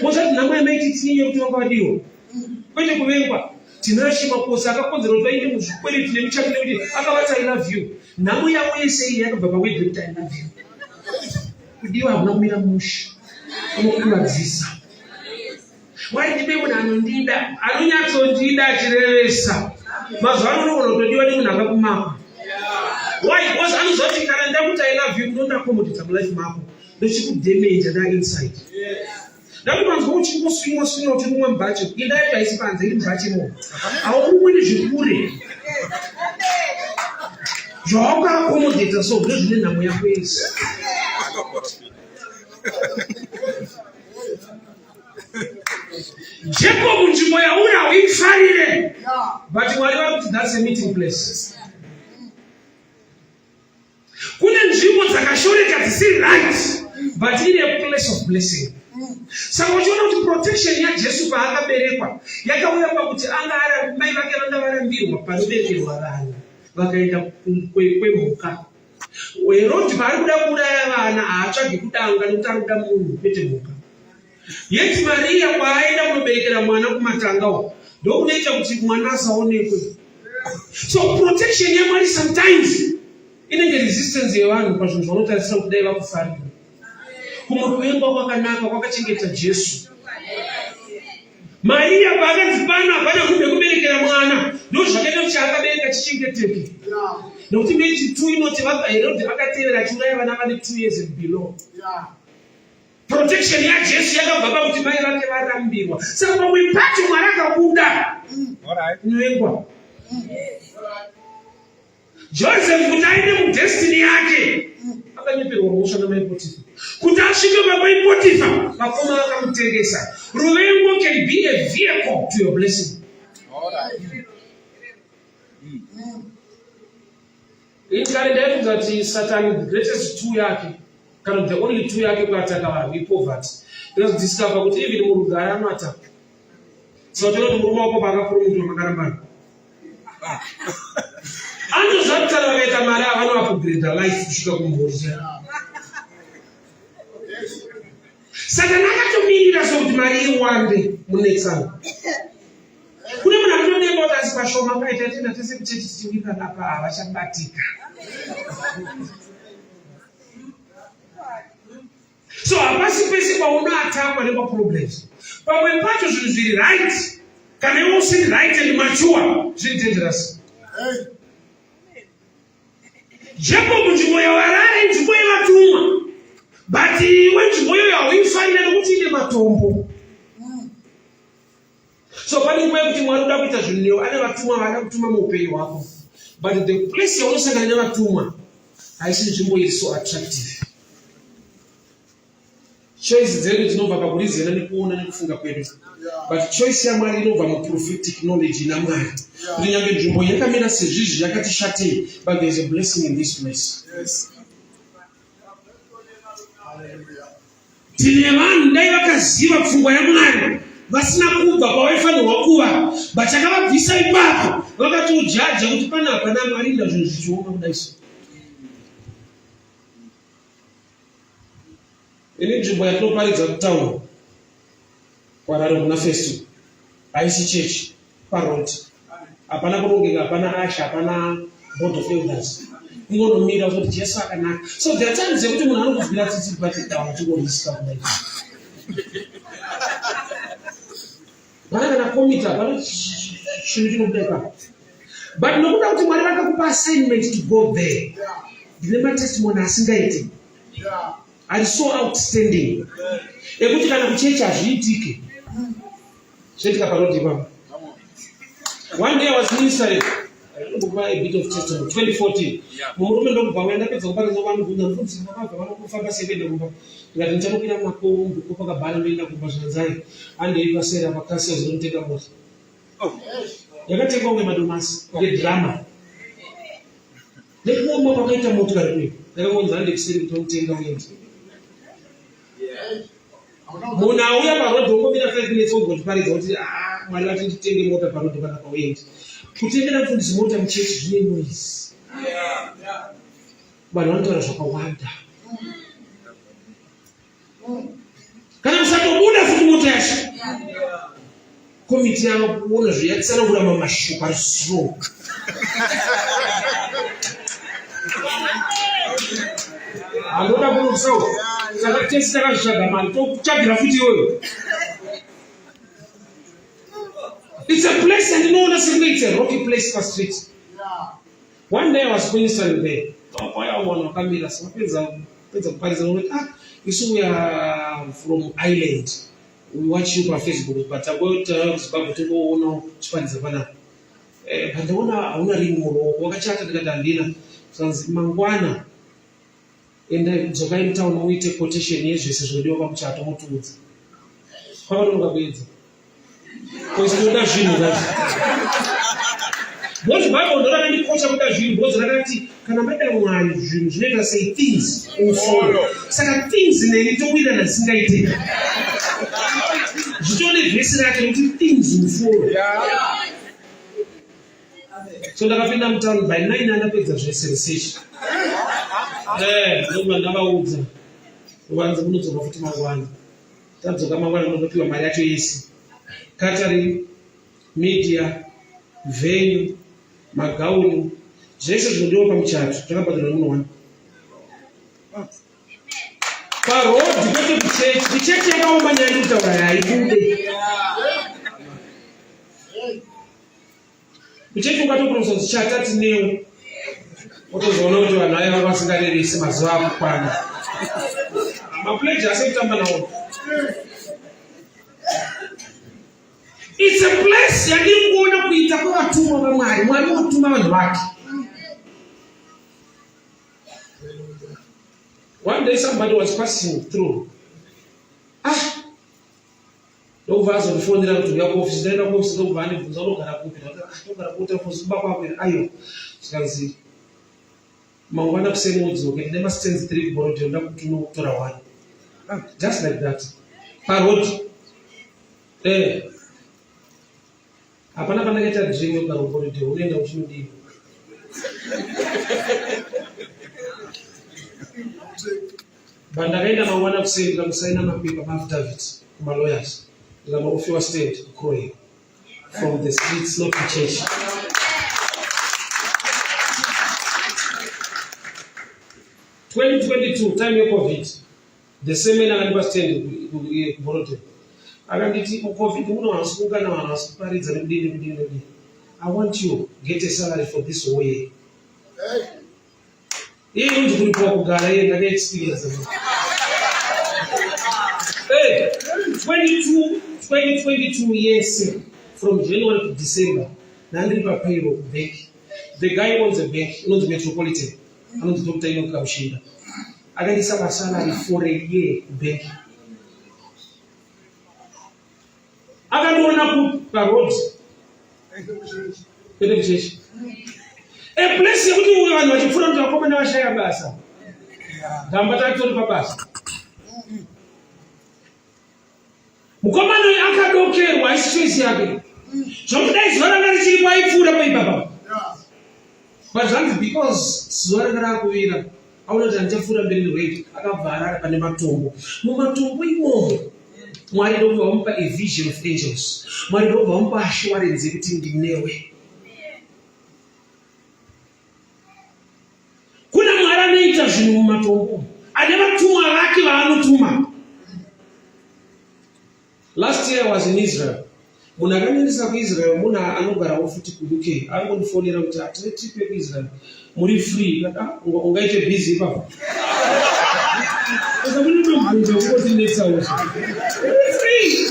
Mosati nhamo yamaiti tinye kuti wakadiwa. Kwete kuvengwa. Tinashi makosa akakonzera kuti vainde muzvikwereti nemichati nekuti akavati I love you. Nhamo yavo yese iyi yakabva pawedhi kuti I love you. Kudiwa hakuna kumira musha. Unokuwadzisa. Wai ndibe munhu anondida, anonyatsondida achirevesa. Mazuva ano unogona kutodiwa nemunhu akakumaka. Why? Because anozoti kana ndakuti I love you, ndondakomodita mulife mako. Ndochikudamage that inside. Ndakumanzwa uchingoswinwa kuti rumwe mubhachi. Indai paisi panze iri mubhachi mo. Haumwe nezvikure. Zvawakakomodita so ndozvine nhamo yako yese. Jacob nzvimbo yauri hauifarire. But Mwari vari kuti that's a meeting place. Kune nzvimbo dzakashoreka dzisiri right. but in a place of blessing. Saka uchiona kuti protection ya Jesu paakaberekwa yakauya pakuti anga ari mai vake vanga varambirwa panoberekerwa vana vakaenda kwemhuka. Herodi paari kuda kuuraya vana haatsvagi kudanga nekuti ari kuda munhu kwete mhuka. Yeti Maria kwaaenda kunoberekera mwana kumatangawo ndokunoita kuti mwana asaonekwe. So protection yaMwari sometimes inenge resistance yevanhu pazvinhu zvanotarisira kudai vakufarira. Kumuruwenga kwakanaka kwakachengeta Jesu. Maria paakati hapana munhu wekuberekera mwana ndozvakaita kuti akabereka chichengeteke. Nokuti mechi 2 inoti Herodi akatevera achiuraya vana vane 2 years and below. Protection ya Jesu yakabva pakuti mai vake varambirwa. Saka pamwe pacho Mwari akabuda. Unoengwa. Joseph kuti aende mudestiny yake akanyeperwa ruosha namai Potifa. Kuti asvike pamai Potifa vakoma vakamutengesa. Ruvengo can be a vehicle to your blessing. In Canada, that is Satan, the greatest tool yake, kind of the only tool yake kuataka vanhu poverty. Let's discover kuti even murugara anota. So tino murume wako pakakuru muntu makarambana. Ando zvakutara vakaita mari avano upgrade life kusvika kumhuri. Saka nakatomirira sokuti mari iwande munetsana. Kune munhu anotodenga kuti asi pashoma paita tenda tese kuchechi tichiwika napa havachabatika. So hapasi pese paunoatakwa nepaproblems. Pamwe pacho zvinhu zviri right kana iwe usiri right and mature zviri dangerous. Jacob nzvimbo yawarare nzvimbo yevatumwa, but iwe nzvimbo iyoyo hauifanira nekuti ine matombo. So pane nguva yekuti Mwari uda kuita zvinhu newe ane vatumwa vada kutuma muupenyu hwako, but the place yaunosangana nevatumwa haisi nzvimbo iri so attractive. Choice dzedu dzinobva pakurizera nekuona nekufunga kwedu, but choice yaMwari inobva muprophetic knowledge naMwari. Kuti nyange nzvimbo yakamira sezvizvi yakati shatei, but there is a blessing in this place. Tine vanhu dai vakaziva pfungwa yaMwari vasina kubva pavaifanirwa kuva, but akavabvisa ipapo vakatojaja kuti pana hapana Mwari nda zvinhu zvichioma kudai so. Ini nzvimbo yatinoparidza kutaura kwararo kuna Festo haisi chechi parodi. Hapana kurongeka, hapana asha, hapana board of elders. Kungonomira kuti Jesu akanaka. So there are times yekuti munhu anokubvira tsitsi bati down chigorisika kudai. Vana kana komita pano chinhu chinobudeka. But nokuda kuti Mwari vakakupa assignment to go there. Ndine matestimony asingaiti. Are so outstanding. Ekuti kana kuchecha hazviitike. Zviitika parodi pano. One day I was ministering. I don't know a bit of testimony. 2014. Murume ndokubva wenda pedza kuparidza vanhu kuti ndofundisa vakabva vanofamba 7 rumba. Ndikati ndichamukwira makombi kopakabhara ndoenda kumba zvanzai. Andeipasera pakasi zvinotenga mota. Yakatengwa ngemadomasi ngedrama. Ndikuomba pakaita motikari kwedu. Ndakangonzi handekusiri kuti unotenga uende. Munhu auya parodhi wongomira 5 minutes wogotiparidza kuti Mwari vati nditenge mota parodhi pana pauendi. Kutengera mufundisi mota muchechi zvine noise. Vanhu vanotaura zvakawanda. Kana musatobuda futi mota yacho. Komiti yavo kuona zviyatsanangura mamashoko ari slow. Andoda kunokusawo. Saka tesi takazvitsvaga mari tokutsvagira futi iyoyo. It's a place and no one simply it's a rocky place for street. One day I was ministering there. I want to come here. So we are from Ireland. We watch you on Facebook, but about to go no Spanish. But the one I want to read more. Wakachata ndikatandina. Sanzi mangwana. Enda Zogain town we take quotation yesu zvinodiwa pamuchato mutudzi. Kwava ndokabedza. Koisinoda zvinhu zvacho. Because Bible ndorana ndikocha kuda zvinhu because rakati kana maida Mwari zvinhu zvinoita sei things ufolo. Saka things neni towira nasingaiteka. Zvitone vhesi rake kuti things ufolo. So ndakapinda mutauni by 9 andapedza zvese research. Ndokuva ndavaudza. Uvanze munodzoka futi mangwana. Tadzoka mangwana munopiwa mari yacho yese. Catering, media, venue, magauni, zvese zvinodiwa pamuchato takabhadharwa muno 1. Parodi kwete kuchechi. Kuchechi yakaoma nyaya yekutaura haibude. Kuchechi ukatoprofesa kuti chatati newo. Otozoona kuti vanhu vaya vasingareresi mazuva akukwana. Mapledge asekutamba nawo. It's a place yandingoona kuita kwavatumwa vaMwari. Mwari unotuma vanhu vake. One day somebody was passing through. Ndobva azondifonera kuti uya kuofisi. Ndaenda kuofisi ndobva andibvunza unogara kupi. Ndogara kuita ofisi kuba kwako here. Aiyo. Zvikanzi mangwana kuseni udzoke. Ndine masitenzi 3 kuborodhi ndoda kuti unotora 1. Just like that. Parodi. Hapana panakaita dream yogara kuborodhi unoenda uchinodiwa. Bandakaenda mangwana kuseni ndikamusaina mapepa maaffidavit kumalawyers. Ndikamaofiwa state kuCroydon. From the streets, not to church. (2022) time of COVID. The same man akanipa stand kuBorodhi. Akanditi COVID munohasuka na vanhu vasikuparidza nekudini. I want you get a salary for this whole year. Iye inonzi kuripiwa kugara iye ndaka experience. 2022 years from January to December. Nandiripa payroll bank. The guy owns a bank, inonzi Metropolitan. Anonzi Dr. Enoch Kamushinda. Akandisa masalary for a year bank. Akandiona kuparodi. Kwete kuchechi. A place yekuti vanhu vachipfuura kuti vakomana vashaya basa. Ndamba tatori pabasa. Mukomana uyu akadokerwa isi choice yake. Zvokudai zuva ranga richiri kwaipfuura paipapa. But zvanzi because zuva ranga rakuvira. Aona kuti handichapfuura mberi nerweti. Akabva arara pane matombo. Mumatombo imomo Mwari ndobva vamupa a vision of angels. Mwari ndobva vamupa assurance yekuti ndinewe. Kuna Mwari anoita zvinhu mumatombo. Ane vatumwa vake vaanotuma. Last year I was in Israel. Munhu akanendesa kuIsrael munhu anogarawo futi kuUK. Angondifonera kuti atine trip yekuIsrael. Muri free. Ungaite busy ipapo. Saka mune mabvunzo kuti netsawo. Free.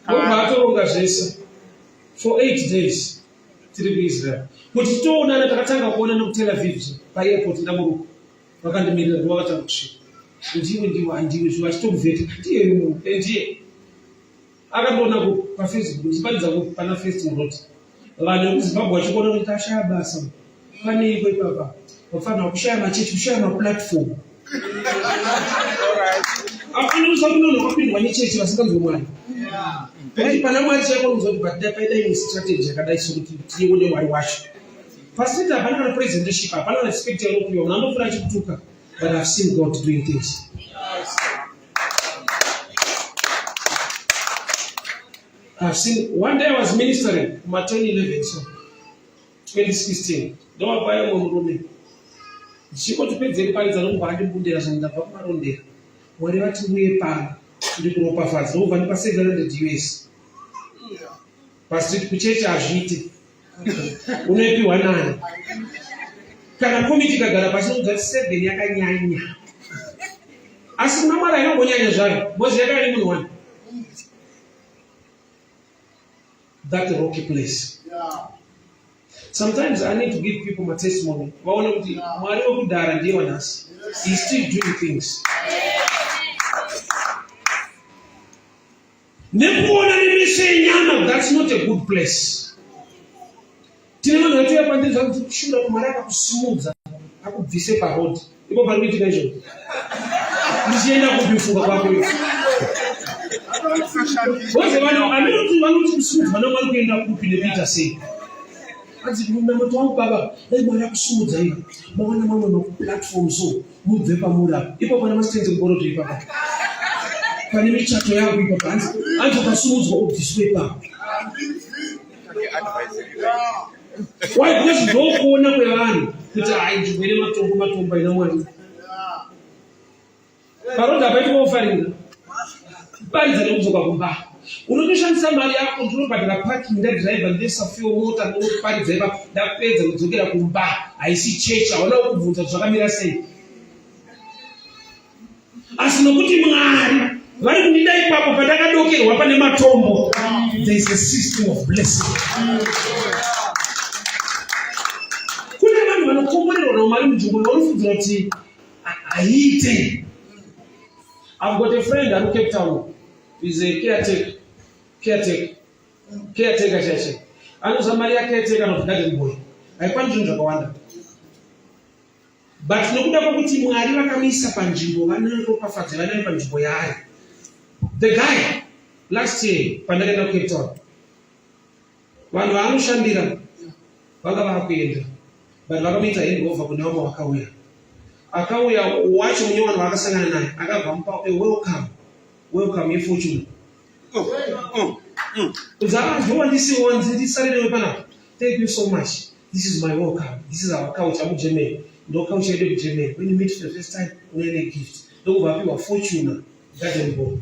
Ndobva atoronga zvese. For 8 days. Tiri kuIsrael. Kuti toonana takatanga kuonana kuTel Aviv paairport ndamuruka. Vakandimirira ndovakatanga kusvika. Ndiwe ndiwe achitomubveta. Ndiye munhu. Ndiye. Akandiona paFacebook ndichiparidza pana first muroti. Vanhu vekuZimbabwe vachikuona kuti tashaya basa. Pane iko ipapa. Vafanira kushaya machechi, kushaya maplatform. Anoziva kuti munhu wakapindwa nechechi vasinganzwi Mwari. Kuti pana Mwari chaipo unoziva kuti paida imwe strategy yakadai sokuti tione Mwari wacho. Pasiteti hapana kana presidenship, hapana kana spectre inokuyiwa. Munhu anofura achikutuka. But I've seen God doing things. I've seen. One day I was ministering in 2011, so 2016. Don't buy a murume. She got to pay the price along by the Buddhas and the Paparonde. Whatever to me, pan, the group of us, over the $700 US. Pastor Kuchecha Ajiti. Unepi wanani. Kana komiti kagara pasino that said the Yakanyanya. As no matter I know when you're was the other one. That rocky place. Yeah. Sometimes I need to give people my testimony. He's still doing things. Nekuona nemeso nyama, that's not a good place. Tinema ngatuya pandiriza kuti kushura kumaraka kusimudza akubvise parodi. Ipo pari kuitika izvo. Ndichienda kubifuka kwako. Wose vanoti kusimudza vanongwari kuenda kupi nepita sei. Anzi mnamoto wangu baba, dai mara kusimudza ika. Mawana mamwe no platform so, mubve pamura. Ipo pana masitenze ngoroto ipapa. Pane michato yangu ipapa. Anzi ukasimudzwa ubviswe papa. Why? Because ndokuona kwevanhu kuti hainzvimbo matombo ina Mwari. Parodha paitwa ofaringa. Paridza nekudzoka kumba. Unotoshandisa mari yako ndinobhadhara parking ndadhiraivha ndesafiwa mota ndoparidza ipa ndapedza kudzokera kumba. Haisi chechi, hauna kubvunza zvakamira sei. Asi nokuti Mwari vari kundida ipapo pandakadokerwa pane matombo. There is a system of blessing. Kune vanhu vanokomborerwa naMwari munzvimbo vanofundzira kuti aite. I've got a friend at Cape Town. He's a caretaker church. Anoza mari yake caretaker of garden boy. Haikwani zvinhu zvakawanda. But nokuda kwokuti Mwari vakamisa panzvimbo vanoropafadza vanari panzvimbo yaari. The guy last year pandakaenda Cape Town. Vanhu vanoshandira vanga vakakuenda. But vakamuita handover kune vamwe vakauya. Akauya wacho mwenye vanhu vakasangana naye akabva a welcome yefortune. Kudzava ndisiwo ndisarire panapa. Thank you so much. This is my welcome. This is our couch. I'm German. No couch here in German. When you meet for the first time, we have a gift. Don't go happy with fortune. Garden boy.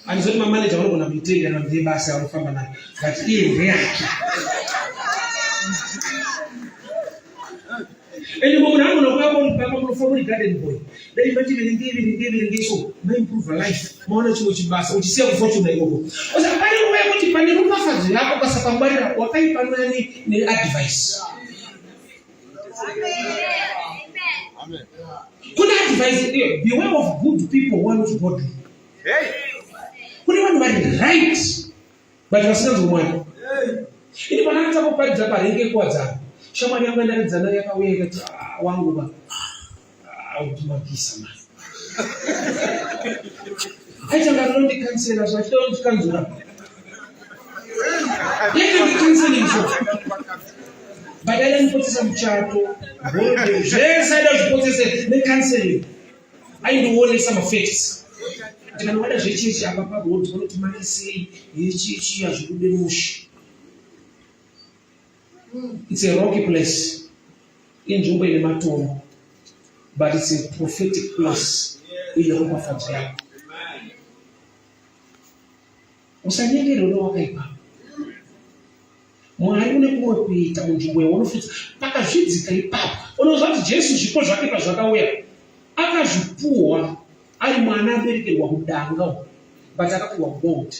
And so my manager was going to be taken on the bus out from that. But he reacted. And the moment I'm going to go for the garden boy. They imagine and give so may improve her life. Mwana chuo bus which is fortune na igogo. Oza pale wewe kuti pane rupafadzo yako kasapangwarira wakaipanwa ni advice. Amen. Good advice here. Beware of good people want to godly. Hey. Kuni vanhu vari right. But vasina zvomwana. Ini panakata kuparidza parenge kwadzana. Shamwari yangu ndaridzana yakauya ikati wangu ba. Automagisa mani. Aitanga rondi kansela zvachito ndikanzura. Yeke ndikansela izvo. Badala nipotesa muchato, zvese aida zvipotese necounseling. Aindiwonesa mafacts. Ndikanoona zvechechi apa paboard vanoti mari sei yechechi hazvikude mushi. It's a rocky place. Inzvimbo ine matombo. But it's a prophetic place. Ine ropafadzo yako. Usanyengere unowakaipa. Mwari une kumwe kuita munzvimbo yaunofudza pakazvidzika ipapo. Unoziva kuti Jesu zvipo zvake pazvakauya akazvipuhwa ari mwana aberekerwa mudanga, but akapuhwa gold.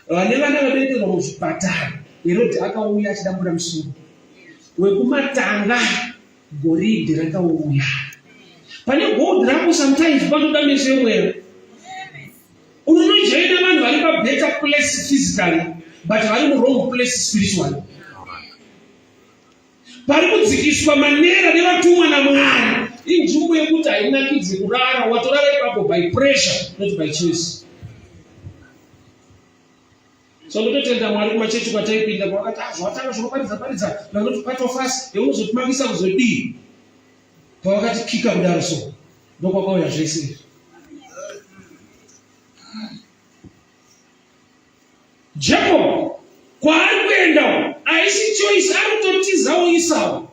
Vane vana vaberekerwa muzvipatara, Herode akauya achidambura musoro. Wekumatanga goridhe rakauya. Pane gold rapo sometimes panoda meso emweya. Unonojaina vanhu vari pabetter place physically, but vari wrong place spiritually. Pari kudzikiswa manera nevatumwa naMwari. Inzvimbo yekuti hainakidzi kurara, watorara ipapo by pressure, not by choice. So ndotenda Mwari kumachechi kwataipinda kwakati zvawatanga zvinoparidza vanoti part of us yaunozotimangisa kuzodii. Pavakati kika kudaro so ndokwakauya zvese. Jacob kwaari kuenda haisi choice, ari kutotizawo Esau.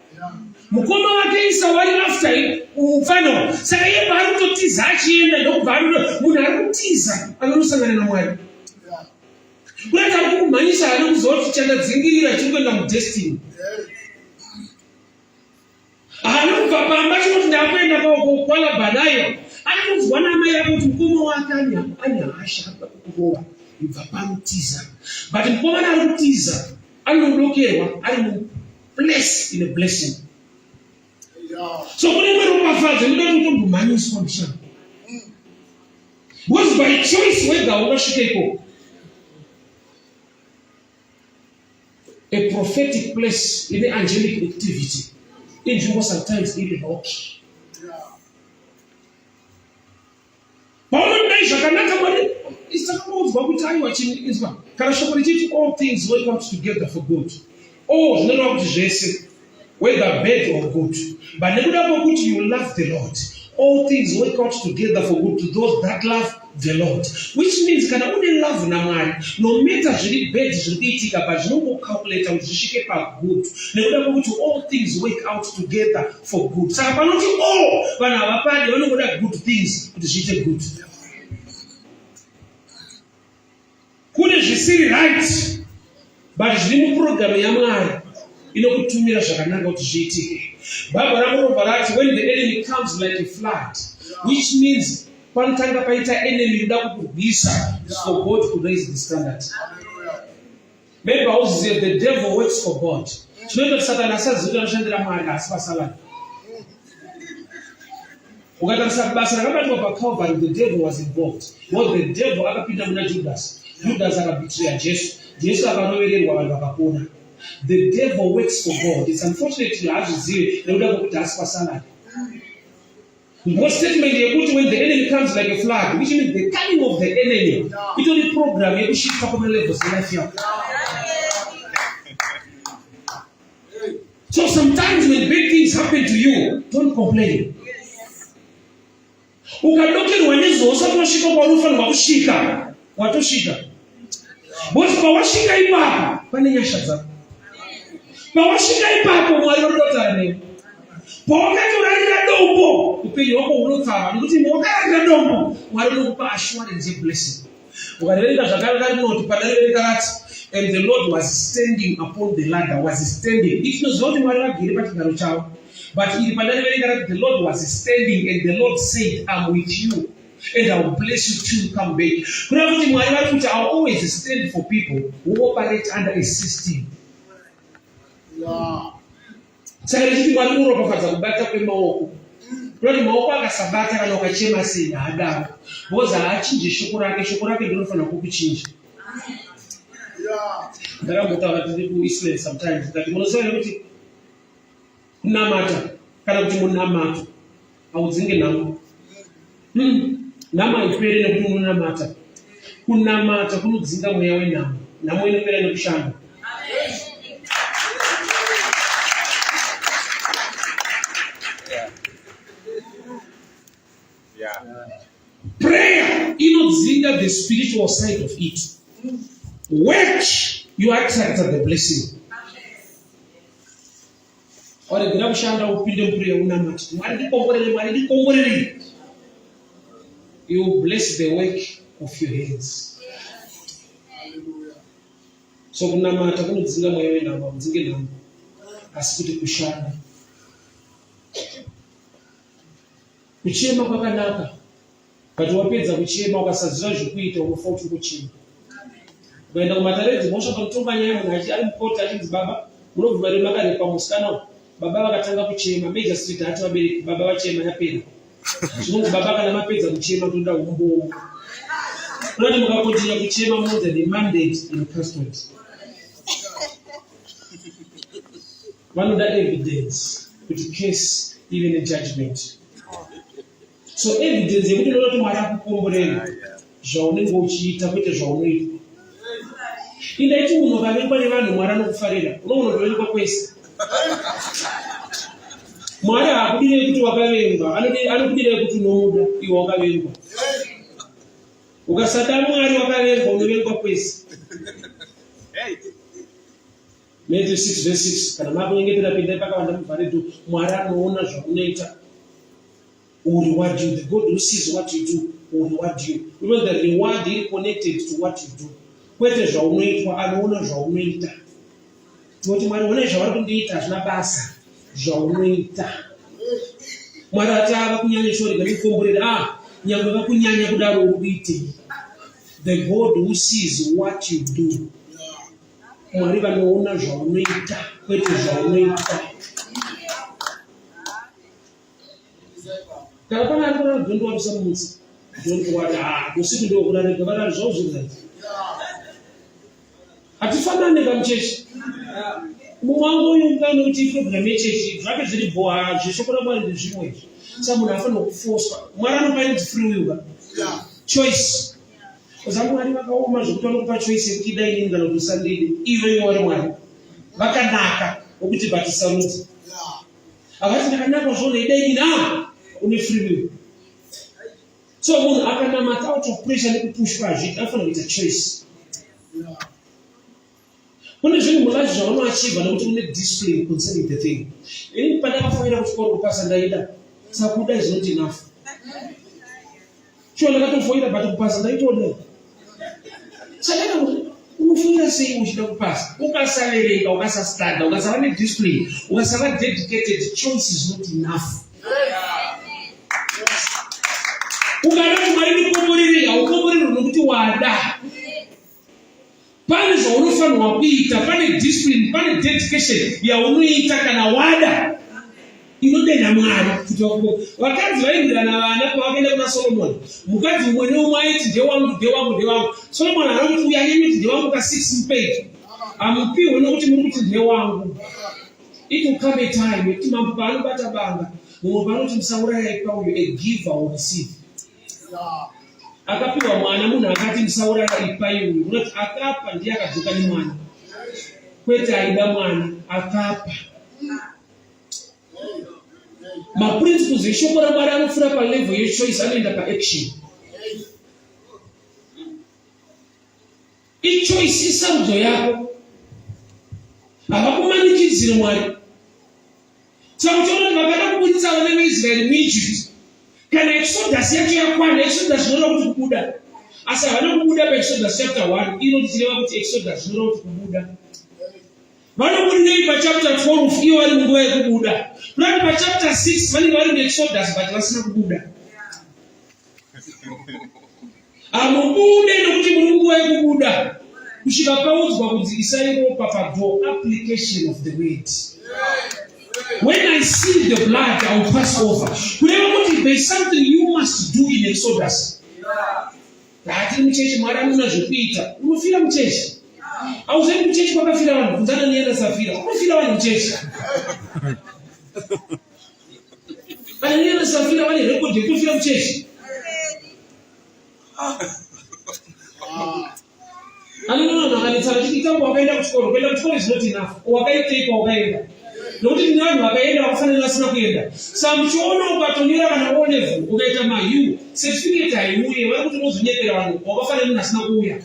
Mukoma wake Esau ari after mufano. Saka iye paari kutotiza achienda ndokubva munhu ari kutiza anonosangana naMwari. Kurati ari kumhanyisa ari kuziva kuti chandadzingirira chiri kuenda mudestiny. Haana kubva pamba chinoti ndakuenda kwala Bhanayo. Ari kunzwa namai yake kuti mukoma wake ane hasha kurova. Ibva pamutiza. But mukoma ari kutiza anodokerwa ari muplace in a blessing. So kune mwe ropafadzo inoda kuti utombomhanyiswa mushando. Was by choice whether ungasvikepo. A prophetic place in the angelic activity. In sometimes even not. Paulo Naisha Kanaka Mari is talking about Babutai watching Islam. Karashopoliti, all things work out together for good. Oh, no, Jesus, whether bad or good. But never good, you love the Lord. All things work out together for good to those that love the Lord. Which means can only love Namari. No matter really bad, really but no calculator will shake up good. Never go to all things work out together for good. So I not all when our party only got good things to shake good. Couldn't you see right? But it's the program Yamari. You know, to me, I shall not go to GT. But when the enemy comes like a flood, which means one time the enemy without visa for God to raise the standard. Maybe also the devil works for God. The devil was involved. What the devil Judas betrayed Jesus. The devil works for God. It's unfortunately as you see, they would have put us for salad. What statement they put when the enemy comes like a flood, which means the coming of the enemy. It only program you shift up on the levels in life here. So sometimes when big things happen to you, don't complain. Ukadokeni wanezo wasatoshika kwa rufa na kushika. Watoshika. Bosi pawashika ipapa, pane nyasha zako. Pawashika ipapa mwalodotane. Pawakati unalika dombo, upili wako ulotama, nikuti mwakati dombo, mwalokupa assurance a blessing. Ukadalika shakara not padalika lati, and the Lord was standing upon the ladder, was standing. It was not mwalika gilipati karuchao, but the Lord was standing, and the Lord said, I'm with you, and I will bless you till you come back. I'll always stand for people who operate under a system. Sakarichiti mwalimu ropokaza kubata kwa maoko. Kwani maoko akasabata kana ukachema sina adamu. Boza achinje shukurake ndio fana kukuchinja. Ndara mutawa tiku Israel sometimes that monozoe kuti namata kana kuti munamata auzinge namu. Nama ipere ne kuti munamata. Kunamata kunudzinga mweya wenamo. Namo inopera nekushanda. Prayer, inodzinga the spiritual side of it. Work, you attract the blessing. Ore kushanda upinde prayer unamata. Mwari. You bless the work of your hands. So kunamata kunodzinga mweya wenamo, mdzinge namo. Asikuti kushanda. Kuchema kwakanaka. Kati wapedza kuchema ukasaziva zvekuita unofa kuti kuchema. Ukaenda kumataredzi mosha pamutonga nyaya munhu ari mukoti achinzi baba munobva vari makare pamusikana baba vakatanga kuchema Major Street hati vabereki baba vachema yapera. Zvinonzi baba kana mapedza kuchema toda umbo. Unoti mukakontinya kuchema munonzi the mandate in custody. Vanoda evidence kuti case even a judgment. So evidence yekuti unoti Mwari akukomborera zvaunenge uchiita kwete zvaunoita. Indaiti munhu akavengwa nevanhu Mwari anokufarira. Unoona kuvengwa kwese. Mwari haakudirei kuti wakavengwa, anokudirei kuti unomuda iwe wakavengwa. Ukasada Mwari wakavengwa unovengwa kwese. Matthew 6:6 kana makunyengetera pindai pakawanda mubharedho Mwari anoona zvaunoita. Will reward you. The God who sees what you do will reward you. Even the reward is connected to what you do. Kwete zvaunoitwa anoona zvaunoita. Kuti Mwari one zvauri kundiita zvina basa zvaunoita. Mwari atava kunyanya shori ngamikomborera nyangwe vakunyanya kudaro uite. The God who sees what you do. Mwari vanoona zvaunoita kwete zvaunoita. Kana pana ari kuna gondo wabisa mutsi don't worry, usiku ndio kunareka bana zozunza. Atifanane kamchechi. Mumango uyu ngano kuti program yechechi zvake zviri boha zvishokora Mwari ndezvimwe. Saka munhu afana kuforce. Mwari anopa free will. Choice. Uzangu Mwari vakaoma zvokuti vanokupa choice yekuti dai ini ngano kusandidi. Iwe wari Mwari. Vakanaka ukuthi batisaruti. Akati ndakanaka zvona idai ini une free will. So munhu akanamata out of pressure nekupush pazviti afana kuita choice. Kune zvinhu mulazi zvaunoachiva nekuti une discipline concerning the thing. Ini pandakafanira kuchikoro kupasa ndaida. Saka kuda is not enough. Sure ndakatofoira but kupasa ndaitoda. Saka unofunga sei uchida kupasa? Ukasavereka, ukasastanda, ukasava nediscipline, ukasava dedicated, choice is not enough. Ukarati Mwari ndikomborere, haukomborere nokuti wada. Pane zvaunofanirwa kuita, pane discipline, pane dedication yaunoita kana wada. Inodenda Mwari kuti vakadzi vaindirana vana pavakaenda kuna Solomoni. Mukadzi umwe neumwe aiti ndewangu. Solomoni akakuti uya nemiti ndewangu ka6 mupage. Amupiwe nokuti muri kuti ndewangu. It will come a time yekuti mambo paanobata banga, mumwe panoti musauraya ipauyo, a giver will receive. Akapiwa mwana, munhu akati musauraya ipauyo, unoti akapa ndiye akadzoka nemwana. Kwete aida mwana, akapa. Maprinciples eshoko raMwari anofura palevel yechoice anoenda paaction. Ichoice isarudzo yako. Havakumanikidzire Mwari. Saka uchiona kuti vakada kubudisa vana veIsraeri muIjipiti. Kana Exodus yacho yakwana, Exodus zvinoreva kuti kubuda. Asi havana kubuda paExodus chapter 1, inotireva kuti Exodus zvinoreva kuti kubuda. Vanobudinei pachapter 12 iyo vari munguva yekubuda. Kurati pachapter 6 vanenge vari muExodus but vasina kubuda. Hamubude nokuti muri munguva yekubuda. Kusvika paudzwa kuti isaiwo papadho application of the word. When I see the blood, I will pass over. There is something you must do in Exodus. That in church, Mwari muna zvekuita. Unofira muchechi. Auzendi muchechi kwakafira vanhu. Kunzana nienda safira. Unofira vanhu muchechi. Kana nienda safira vane record yekufira muchechi. Anonono akanitsara kuti tangu wakaenda kuchikoro. Kuenda kuchikoro is not enough. Wakaiteka wakaenda. Nokuti tine vanhu vakaenda vakafanira vasina kuenda. Saka muchiona ukatonera kana O-level ukaita maU, certificate haiuye, vari kuti unozonyepera vanhu wakafanira munhu asina kuuya.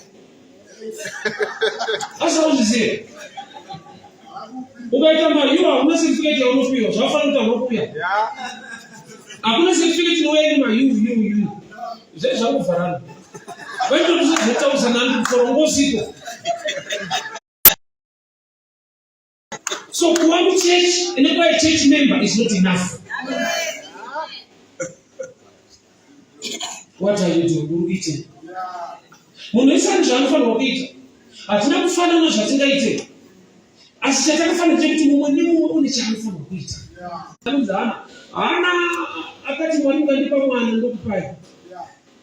Asa uzviziva. Ukaita maU hakuna certificate yaunopiwa, zvakafanira kuti haunokuya. Hakuna certificate inouya nemaU. Zvese zvakuvharana. Vaitotuzezvetausana ndikusorongosiko. So kuwa muchechi and kuwa a church member is not enough. What are you doing? Uri ite. Munhu wese ane zvaanofanirwa kuita. Hatina kufanana zvatingaite. Asi chatakafanira kuti mumwe nemumwe une chaanofanirwa kuita. Hana akati Mwari ngandipa mwana ndokupai.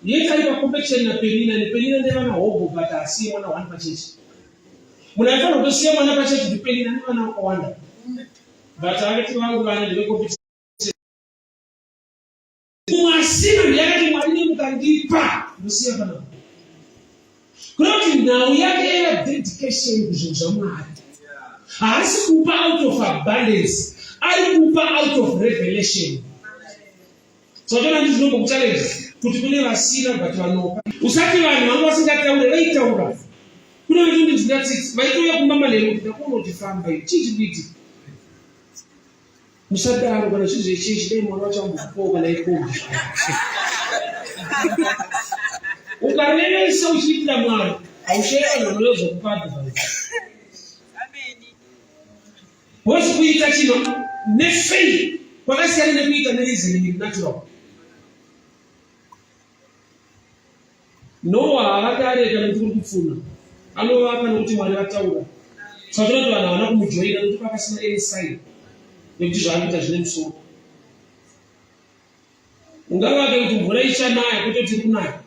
Yeye kaipa competition na Penina, nePenina ndevana hobo but asiye mwana wani pachechi. Munaifana kutosiya mwana pachechi Penina nevana wakawanda. But akati vangu vana ndeve competition. Mwasina ndiyakati Mwari nemukandipa ndosiya pana. Kuti nhau yake era dedication kuzvinhu zvaMwari. Haasi kupa out of abundance, ari kupa out of revelation. So tona ndizvinobo kuchallenge kuti kune vasina but vanopa. Usati vanhu vanga vasingataure vaitaura. Kune vanhu ndingati vaitouya kumama lero kuti ndakunotifamba ichi chichibiti. Musadaro kana chinhu chechechi dai mwana wacho ambopoka na ikombi. Ukarevesa uchiitira Mwari haushaya vanhu vezokupa advice. Wose kuita chino nefaith kwakasiyana nekuita nereasoning natural. Noah akadareka nekuri kupfuna anovapa nokuti Mwari vataura. Saka vanhu havana kumujoina nokuti pakasina any sign nekuti zvaanoita zvine musoro. ungavake kuti mvura ichanaya kutoti kunaya.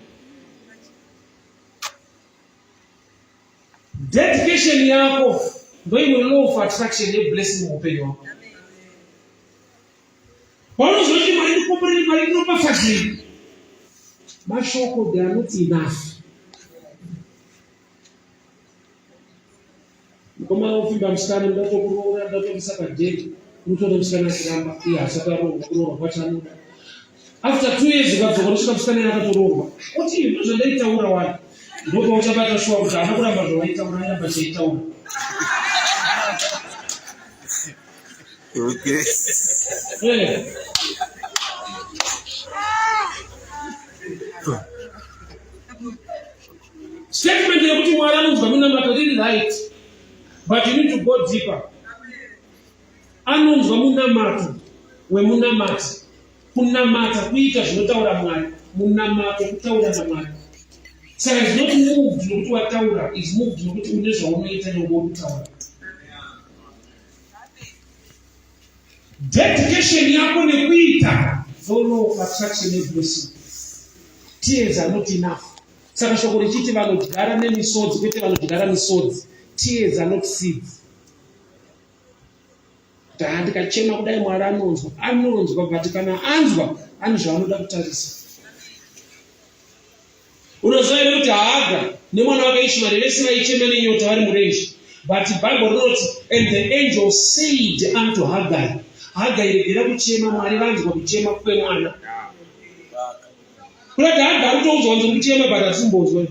Dedication yako ndio ino law of attraction ne blessing upenyu wako. Paulo zoti mali kupomba mali kupafadzi. Mashoko they are not enough. Kama ufika msikani mdato kuroga mdato msaka jeli mtoto msikani kiramba iya sakaro kuroga pachano. After 2 years ukazogorosha msikani akatoroga. Oti ndo ndaita ura wani. Ndoto uchabata shwa kuti anakuramba zvaita uraya bachaita ura. Okay. Statement yekuti Mwari anonzwa munamato really right, but you need to go deeper. Anonzwa munamato wemunamata. Kunamata kuita zvinotaura Mwari. Munamato kutaura naMwari. Saka is not moved nokuti wataura, is moved nokuti une zvaunoita neungokutaura. Dedication yako nekuita follow of attraction and blessing. Tears are not enough. Saka shoko richiti vanodyara nemisodzi kwete vanodyara misodzi. Tears are not seeds. Ndikachema kudai Mwari anonzwa but kana anzwa ane zvaanoda kutarisa. Unoziva kuti Haga nemwana wake Ishmael vese vaichema nenyota vari murenje. But the Bible wrote, and the angel said unto Hagar, Hagar iregera kuchema Mwari vanzwa kuchema kwemwana. Kulati Hagar utonzwa wanzo kuchema but asimbonzwa.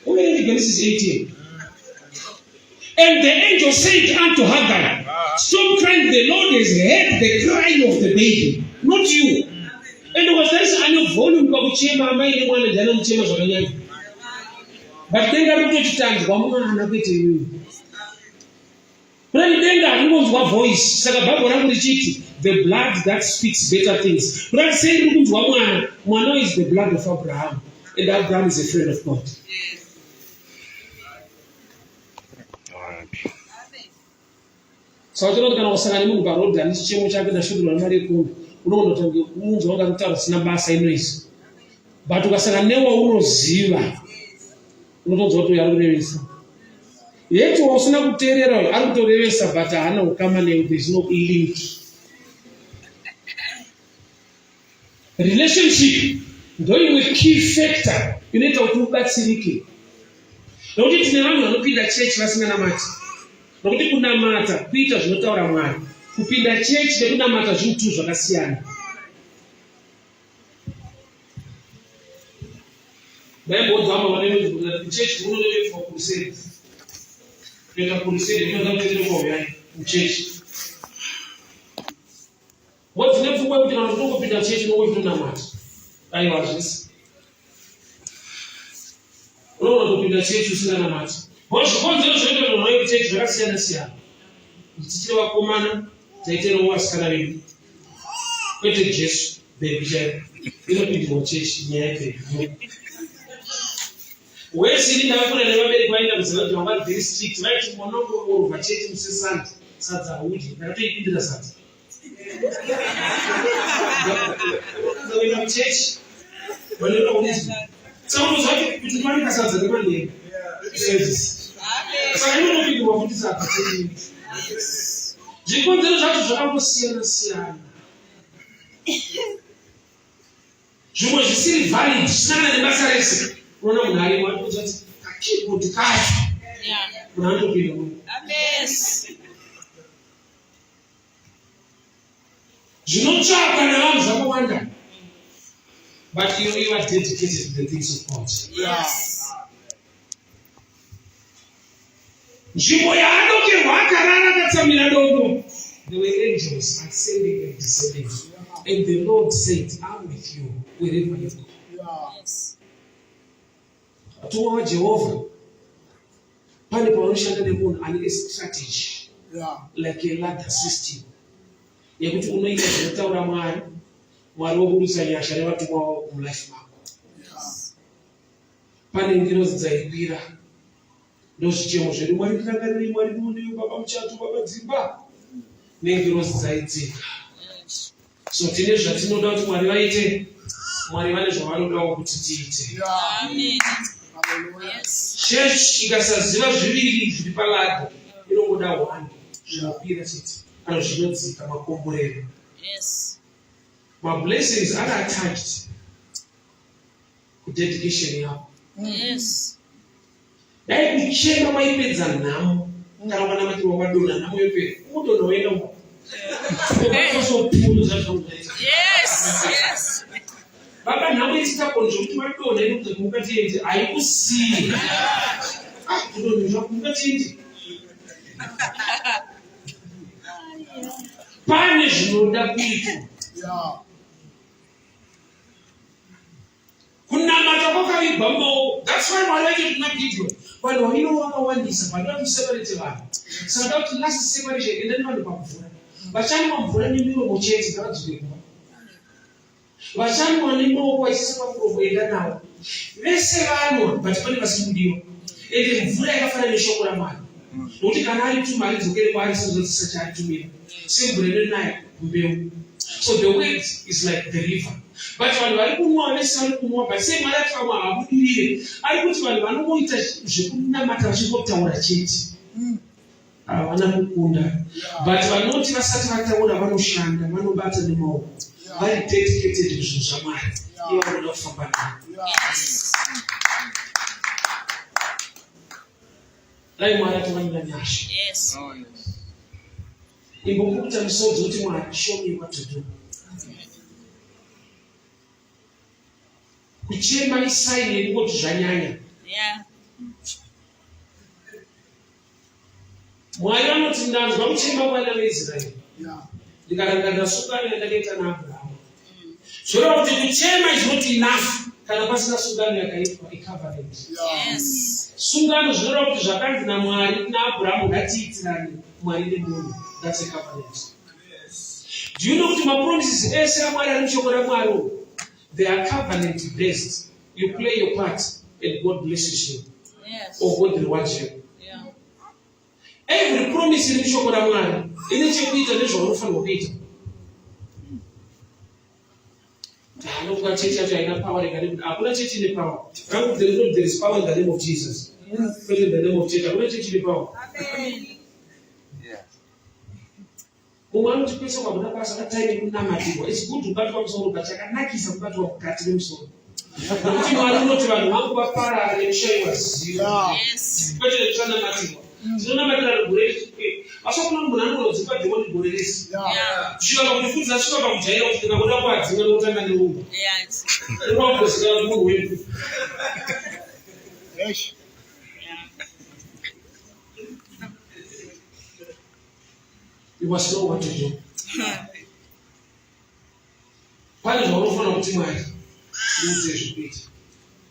Umerendi Genesis 18. And the angel said unto Hagar, stop crying, the Lord has heard the cry of the baby, not you. And ukasarisa ane volume kwa kuchema amai nemwana jana mchema zvakanyanya. But denga rinochitanzwa mwana kwete iwe. Kulati denga rinonzwa voice. Saka Bible rangu richiti the blood that speaks better things. Kulati sendi kunzwa mwana is the blood of Abraham, and Abraham is a friend of God. Saka tinoti kana wasangana munhu parodhi ane chichemo chake ndashutirwa nemari yekumbi, unoona kuti unonzwa wanga kutaura sina basa inoisi. But ukasangana newaunoziva unotonzwa kuti ari kurevesa. Yeti wausina kuteerera ari kutorevesa but haana ukama newe, there is no link. Relationship ndo imwe key factor inoita kuti ubatsirike. Nokuti tine vanhu vanopinda chechi vasinganamati. Nokuti kunamata kuita zvinotaura Mwari. Kupinda chechi nekunamata zvinhu tu zvakasiyana. Bible dzama vanenge chechi unonoye for crusade. Kuenda crusade inozokuendera kwa chechi. What's the next way we can go to the church? No, we do not much. I was this. No, we do the church. We do not much. But suppose those who don't know the church, they are saying this here. It's still a command. They tell you what's going to be. But it's just baby. You don't need to go church. Where sitting down for the very point of the about very strict, right? Monocle over church in Sissan, Santa Woody. I take into the Santa. So we have church. When you know this, someone was happy to money as a money. Says, so I don't know if you want to say. Because there is a Siena. You must see valid, stand in the Massacre. Run on, I want to just keep with the cash. You know, child can answer wonder. But you are dedicated to the things of God. Yes. There were angels ascending and descending. And the Lord said, I'm with you wherever you go. Yes. To Jehovah, Pani Panosha the moon and a strategy. Like a ladder system. Yekuti unoita zvinotaura Mwari, Mwari woburusa nyasha nevatu vavo mulife mako. Pane ngiro dzaikwira ndozvichemo zvedu Mwari tirangarire Mwari muneyo baba muchato baba dzimba nengiro dzaidzika. So tine zvatinoda kuti Mwari vaite, Mwari vane zvavanodawo kuti tiite. Amen. Church ikasaziva zviviri zviri paladho inongoda one zvinopira chete kana zvinodzika makomborero. Yes. My blessings are attached to dedication yako. Yes. Dai kuchema maipedza nhamo kana kana mati wakadona nhamo yopera unodona uenda uko. Yes. Baba nhamo ichitakonzva kuti madona inokuti mukatiende haikusiyi. Kudonha zvako mukatiende. Pane zvinoda kuitwa. Kunamata kwakaibva mumaoko. That's why Mwari vaiti kuna Gideon. Vanhu vaino vakawandisa vanoda kuseparate vanhu. Saka kuti last separation endani vanhu pamvura. Vachanwa mvura nemiromo chete ngavadzoke kumba. Vachanwa nemaoko vachiisa pamuromo enda nawo. Vese vanwa but pane vasimudiwa. Ende mvura yakafanana neshoko raMwari. Nokuti kana ari tuma aridzokere kwaari sezvozisa chaaritumira. Semvura inonaya mbeu. So the word is like the river. But vanhu vari kunwa vese vari kunwa but sei Mwari ati vamwe havabudirire. Ari kuti vanhu vanongoita zvekunamata vachingotaura chete. Havana kukunda. But vanoti vasati vataura vanoshanda, vanobata nemaoko. Vari dedicated kuzvinhu zvaMwari. Ivo vanoda kufamba navo. Dai Mwari atovanyira nyasha. Yes. Imbokuita misodzi kuti Mwari show me what to do. Kuchema isaini yekungoti zvanyanya. Yeah. Mwari anoti ndanzwa kuchema kwavana veIsraeri. Ndikarangarira sungano yandakaita naAbhurahama. Zvoreva kuti kuchema is not enough kana pasina sungano yakaitwa icovenant. Yes. Sungano zvoreva kuti zvakanzi naMwari naAbhurahama ngatiitirane Mwari nemunhu. That's a covenant. Do you know kuti mapromises ese aMwari ari mushoko raMwari? They are covenant based. You play your part and God blesses you. Yes. Or God rewards you. Yeah. Every promise in mushoko raMwari ine chekuita nezvaunofanirwa kuita. Anokuva chechi yacho haina power in the name. Hakuna chechi ine power. There is power in the name of Jesus. But in the name of church, hakuna chechi ine power. Amen. Mumwe anoti kwese kwabuna basa kataine kunamatirwa. It's good kubatwa musoro but chakanakisa kubatwa mukati memusoro. Nokuti Mwari unoti vanhu vangu vaparare neshayiwa zivo. Yes. Kwete nechanamatirwa. Tinonamatira gore rechipiri. Asi kuna munhu anodzipa dhimoni gore rese. Yeah. Kusvika pakufudza asvika pakujaira kuti ndikakuda kuadzinga nokutanga neumwe. Yes. Ndinokuzika kuti munhu wedu. Yes. You must know what to do. Pane zvaunofanira kuti Mwari uite zvekuita.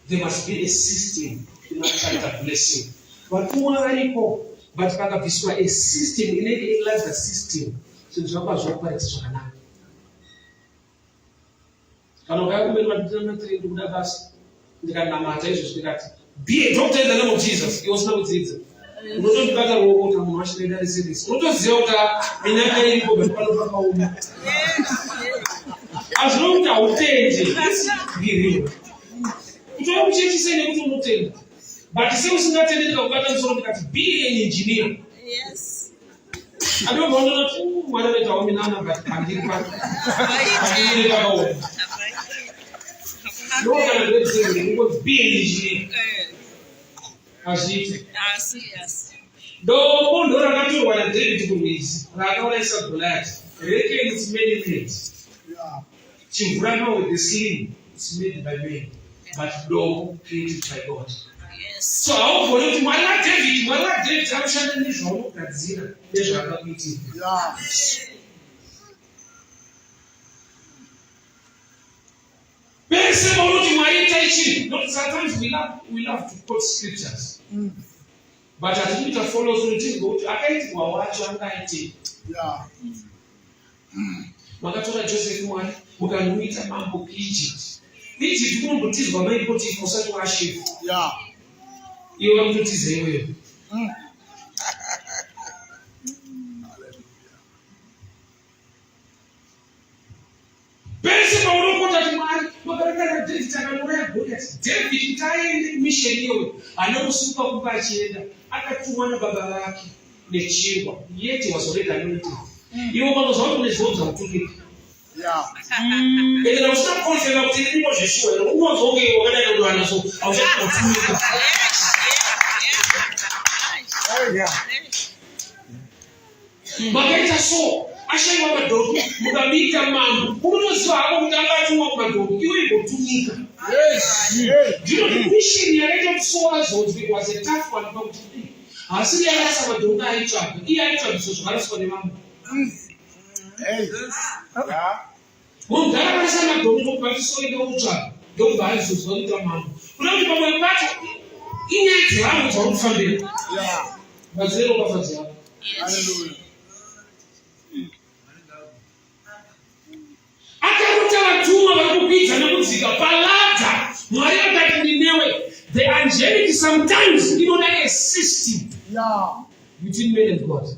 There must be a system inotsvaga blessing. Vatumwa varipo but pakabviswa a system inenge irilike the system. Zvinhu zvakwa zvokuparidza zvakanaka. Kana ukaya kumberi maditinamatiri ndikuda basa ndikanamata izvozvo ndikati be a doctor in the name of Jesus. Iwe usina kudzidza. Unotondibata ruoko kuti munhu wachinoenda reservice. Unotoziva kuti minyaka iripo but pano pakaoma. Hazvino kuti hautendi. Ngiriwo. Kutoa kuchechisa nekuti unotenda. But sei usingatendi ndikakubata musoro ndikati be an engineer. Yes. Adobvaona kuti Mwari vetawo minana but handiri pakaoma. Ndokana ndedzenge ndingoti be an engineer. Hazviite. Yes. Dombo ndo rakatorwa naDavid kurwizi rakaurayisa Goliath. Reckon it's many made. Chimvurana with the sling is made by men, but dombo created by God. Yes. So haugoni kuti Mwari waDavid anoshanda nezvaunogadzira nezvaakakuitira. Pese paunoti Mwari itai chinhu. Not sometimes we love to quote scriptures. But hatikuita follow through kuti akaitirwa wacho angaite. Makatora Joseph Mwari mukamuita mambo kuEgypt. Egypt kunombotizwa maipoti usati washefu. Iwe wakutotiza iwewe. kana David akanouya Goliath. David taende mission iyoyo anomusuka kuba achienda akatumwa nababa vake nechingwa yeti was already anointed. Iwo vanozva kuti nezvonza mutumiki. Ende usina confirm kuti ndiko zveshuwa ero unozonge wakadai kuti wanaso auchakutumika. Makaita so ashaiwa madhoki mukamita mambo unoziva hako kuti angatumwa kumadhoki iwe igotumika. Ndino mission yakaita kusowa zonzwe was a tough one pakuti asi yakasa madhoki aitsvaga iye aitsvaga zvakaraswa nemambo. Munhu akarasa madhoki nokubatisoenda kutsvaga ndokubva aizozwa kuita mambo. Kuna kuti pamwe pacho inyaya dzevanhu dzaunofambira mazero bafadzi yako. Akakuta vatumwa vakupidza nekudzika paladha. Mwari akati ndinewe. The angelic sometimes inoda a system between men and God.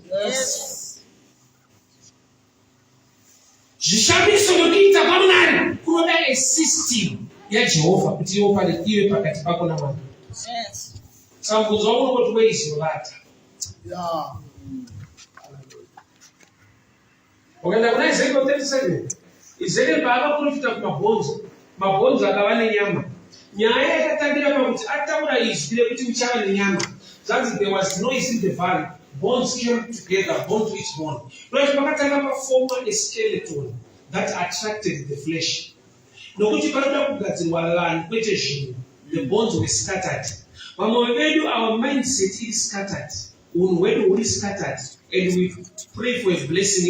Zvishamiso nokuita kwaMwari kunoda a system yaJehovha kuti iwe pakati pako naMwari. Sambudzo wako unoti where is your ladder? Ukaenda kuna Ezekiel 37. Ezekiel paakaprofita kumabhonzo. Mabhonzo akava nenyama. Nyaya yakatangira pakuti ataura izwi rekuti uchava nenyama. Zvanzi there was noise in the valley. Bones came together, bone to each bone. Nokuti pakatanga pafoma a skeleton that attracted the flesh. Nokuti panoda kugadzirwa land kwete zvinhu. The bones were scattered. Vamwe vedu our mindset is scattered. Unhu hwedu huri scattered. And we pray for a blessing.